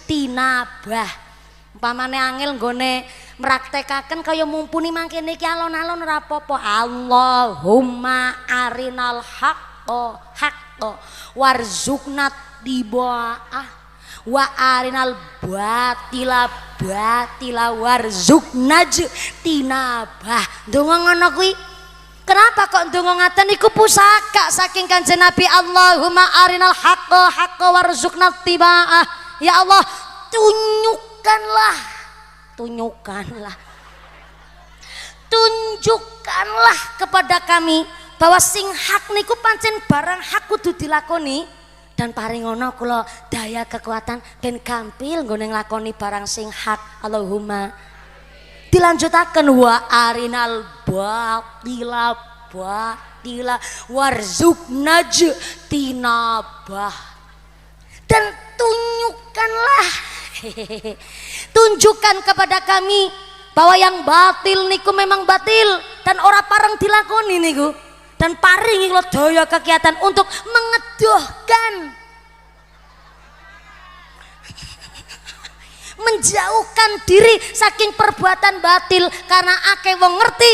tinabah. Umpamane angel nggone mraktekaken kaya mumpuni mangkene iki alon-alon ora apa-apa. Allahumma arinal haqqo haqqo warzuqna dibaah wa arinal batila warzuqna tinabah. Donga ngono kuwi. Kenapa kok ndonga ngaten iku pusaka saking Kanjeng Nabi. Allahumma arinal haqqa warzuqna tibaah. Ya Allah, tunjukkanlah kepada kami bahwa sing hak niku pancen barang hak kudu dilakoni, dan paringono kula daya kekuatan ben gampil nggone nglakoni barang sing hak. Allahumma. Dilanjutaken wa arinal batila warzuqna tinabah. Dan tunjukkan kepada kami bahwa yang batil niku memang batil dan ora pareng dilakoni niku, dan paringi kula daya kegiatan untuk menjauhkan diri saking perbuatan batil, karena akeh wong ngerti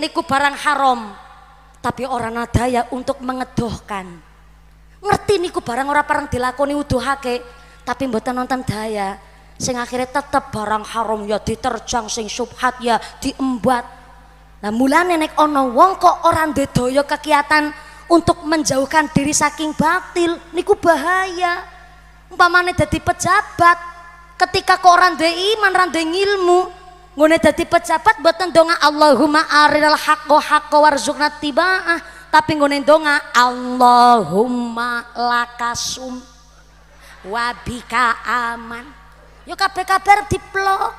niku barang haram tapi orang nadaya untuk mengedohkan. Ngerti niku barang ora pareng dilakoni wuduhake tapi mboten nonton daya, sing akhirnya tetep barang haram ya diterjang, sing subhat ya diembat. Nah mulane nek ana wong kok ora duwe daya kegiatan untuk menjauhkan diri saking batil niku bahaya. Umpamane dadi pejabat, ketika kok ora duwe iman, ora duwe ilmu, ngene dadi pejabat mboten donga Allahumma arinal haqqa warzuqna tibaah, tapi ngene donga Allahumma lakasum wabika aman. Yo kabeh-kabeh diplok,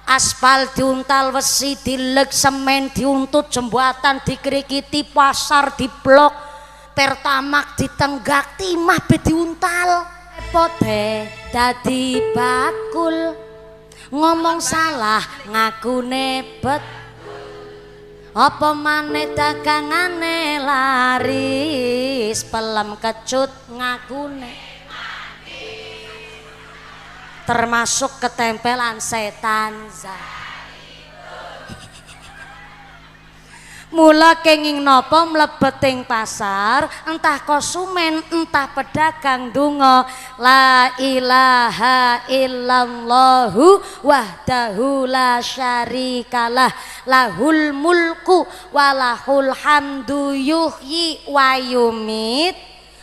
aspal diuntal, wesi dilek, semen diuntut, jembatan dikrikiti, pasar diblok, pertamak ditenggak, timah be diuntal. Repote dadi bakul, ngomong salah ngakune bet, apa maneh dagangane laris, pelem kecut ngakune termasuk ketempelan setan mula kenging nopo mlebeting pasar, entah konsumen entah pedagang donga la ilaha illallahu wahdahu la syarikalah lahul mulku walahul hamdu yuhyi wa yumit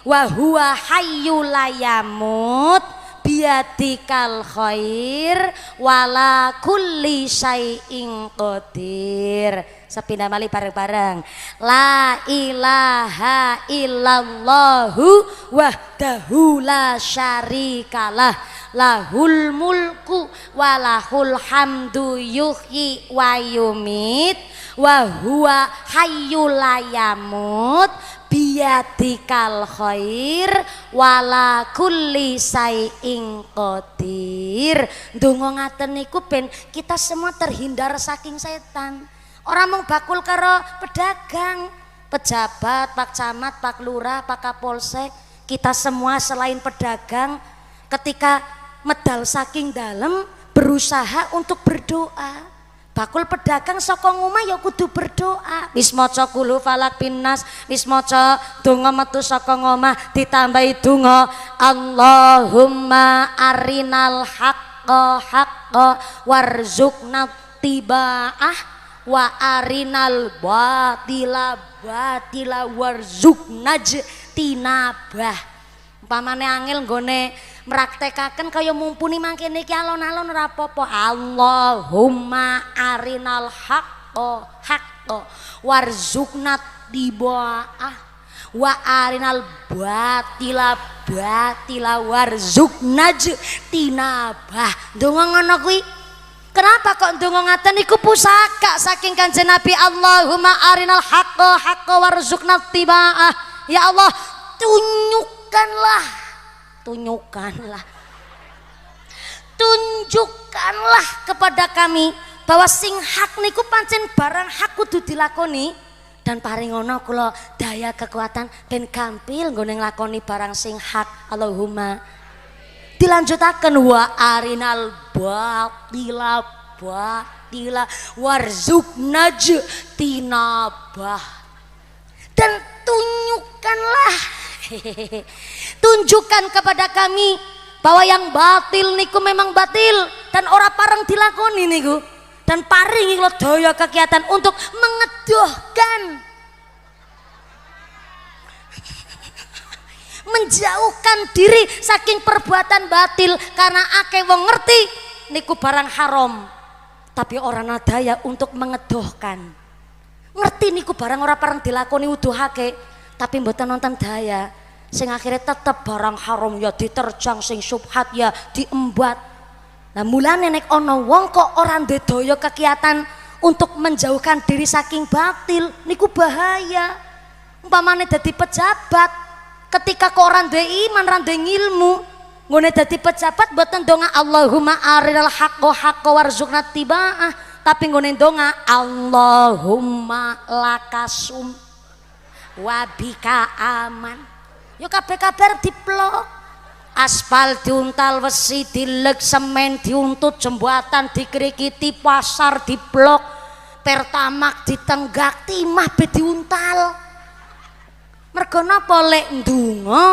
wa huwa hayyul la yamut biadikal khair wala kulli syai'in qadir. Sepindah mali bareng-bareng. La ilaha illallahu wahdahu la syarikalah lahul mulku walahul hamdu yuhyi wa yumit wa huwa hayyul la yamut biadikal khair wala kulli syai'in qadir. Ndonga ngaten niku ben kita semua terhindar saking setan. Orang mau bakul karo pedagang, pejabat, pak camat, pak lurah, pak kapolsek, kita semua selain pedagang ketika medal saking dalam berusaha untuk berdoa. Bakul pedagang saka ngomah ya kudu berdoa. Wis maca kulu falak pinnas, wis maca donga metu saka ngomah ditambahi donga Allahumma arinal haqqa warzuqna tibaah wa arinal batila warzuqna tinabah. Umpamane angel nggone mraktekaken kaya mumpuni mangkene iki alon-alon ora apa-apa. Allahumma arinal haqqa warzuqna tibaah wa arinal batila warzuqna tinabah. Donga ngono kuwi. Kenapa kok ndonga ngaten iku pusaka saking Kanjeng Nabi. Allahumma arinal haqqa warzuqna tibaah. Ya Allah, tunjukkanlah kepada kami bahwa sing hak niku pancen barang hak kudu dilakoni, dan paringono kula daya kekuatan ben gampil nggone nglakoni barang sing hak. Allahumma. Dilanjutaken wa arinal batila warzuqna tinabah. Dan tunjukkanlah Tunjukkan kepada kami bahwa yang batil niku memang batil dan ora pareng dilakoni niku, dan paringi lo daya kegiatan untuk mengedohkan, menjauhkan diri saking perbuatan batil, karena akeh wong ngerti niku barang haram tapi orang nadaya untuk mengedohkan, ngerti niku barang ora pareng dilakoni wuduhake tapi mboten nonton daya, sing akhirnya tetep barang haram ya diterjang, sing subhat ya diembat. Nah mulane nek ana wong kok ora ndek daya kegiatan untuk menjauhkan diri saking batil niku bahaya. Umpamane dadi pejabat, ketika kok ora duwe iman, ora duwe ilmu, nggone dadi pejabat mboten donga Allahumma arinal haqqo haqqo warzuqna tibaah, tapi nggone donga Allahumma lakasum wabika aman. Yo kabeh-kabeh diplok, aspal diuntal, wesi dilek, semen diuntut, jembatan dikrikiti, pasar diblok, pertamak ditenggak, timah be diuntal. Mergo napa lek ndonga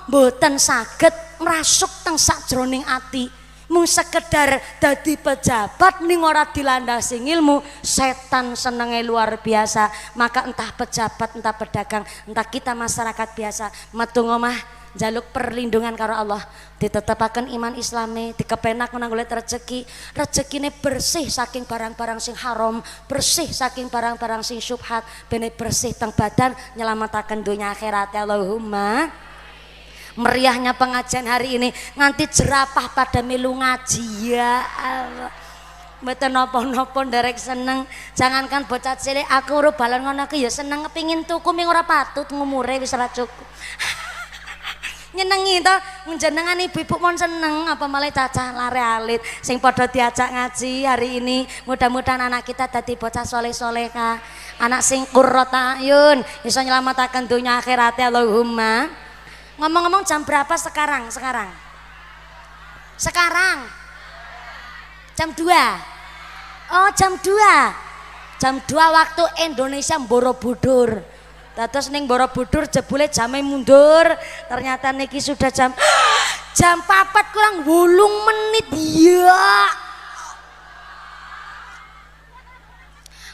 mboten saged ngrasuk teng sakjroning ati, mung sekedar dadi pejabat ning ora dilandasi ilmu, setan senenge luar biasa. Maka entah pejabat, entah pedagang, entah kita masyarakat biasa metu ngomah njaluk perlindungan karo Allah, ditetepaken iman Islami, dikepenak menang golek rezeki, rezekine bersih saking barang-barang sing haram, bersih saking barang-barang sing syubhat, bene bersih teng badan, nyelamataken dunya akhirat. Allahumma. Meriahnya pengajian hari ini nganti jerapah pada melu ngaji, ya Allah. Mboten napa-napa nderek seneng. Jangankan bocah cilik, aku ora balon ngono aku ya seneng, kepengin tuku ming ora patut, ngumure wis ora cukup. Nyenengi to njenengan ibu-ibu mon seneng, apa malah cacah lare alit sing padha diajak ngaji hari ini. Mudah-mudahan anak kita dadi bocah soleh-solehah, anak sing qurrat ayun, iso nyelamataken dunya akhirat. Allahumma. Ngomong-ngomong jam berapa sekarang? Sekarang jam 2. Oh jam 2 waktu Indonesia Borobudur. Terus ning Borobudur jebule jame mundur, ternyata niki sudah jam 4 kurang 8 menit ya.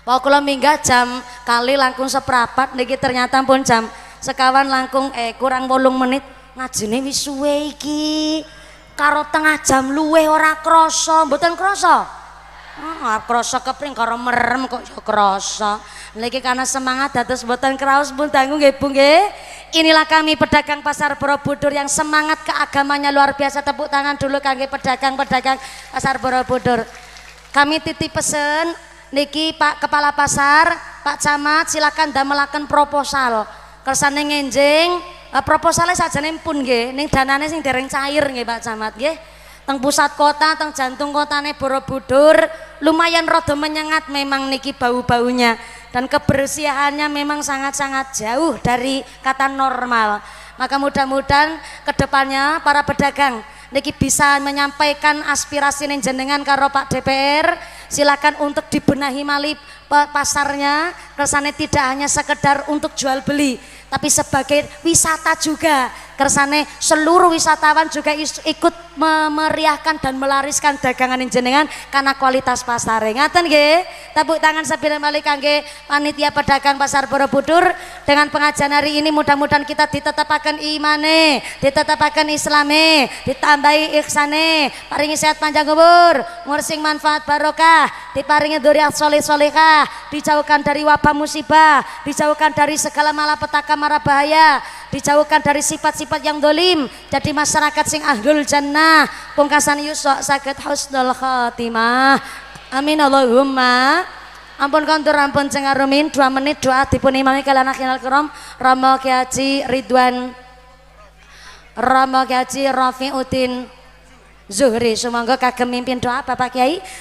Wah kula minggah jam kali langkung seprapat, niki ternyata pun jam sekawan langkung kurang 8 menit. Ngajine wis suwe iki, karo tengah jam luweh ora krasa. Mboten krasa? Krasa kepring karo merem kok ya krasa. Lagi karena semangat dados mboten kraos pun tanggung nggih Bu nggih. Inilah kami pedagang pasar Borobudur yang semangat keagamanya luar biasa. Tepuk tangan dulu kangge pedagang-pedagang pasar Borobudur. Kami titip pesen niki Pak Kepala Pasar, Pak Camat, silakan damelaken proposal. Kersane ngenjing proposalnya sajane pun nggih, ning danane sing dereng cair nggih Pak Camat nggih. Teng pusat kota, teng jantung kotane Borobudur lumayan rada menyengat memang niki bau-baunya, dan kebersihannya memang sangat-sangat jauh dari kata normal. Maka mudah-mudahan kedepannya para pedagang niki bisa menyampaikan aspirasi jenengan karo Pak DPR, silakan untuk dibenahi malih pasarnya, kersane tidak hanya sekedar untuk jual beli tapi sebagai wisata juga, kersane seluruh wisatawan juga ikut memeriahkan dan melariskan dagangan jenengan karena kualitas pasar. Ngaten nggih. Tepuk tangan sabina malih kangge panitia pedagang pasar Borobudur. Dengan pengajian hari ini mudah-mudahan kita ditetapaken imane, ditetapaken islame, ditambahi ihsane, paringi sehat panjang umur, ngursing manfaat barokah, diparingi dzurriyyah sholih-sholihah, dijauhkan dari wabah musibah, dijauhkan dari segala malapetaka mara bahaya, dijauhkan dari sifat-sifat yang dolim, jadi masyarakat sing ahlul jannah, pungkasan yuswa saged husnul khatimah. Amin Allahumma. Ampun kontur ampun cengarumin 2 menit doa dipun imami kalian akhirul kiram. Rama Kyai Haji Ridwan, Rama Kyai Haji Rafiuddin Zuhri, sumangga kagem mimpin doa Bapak Kiai.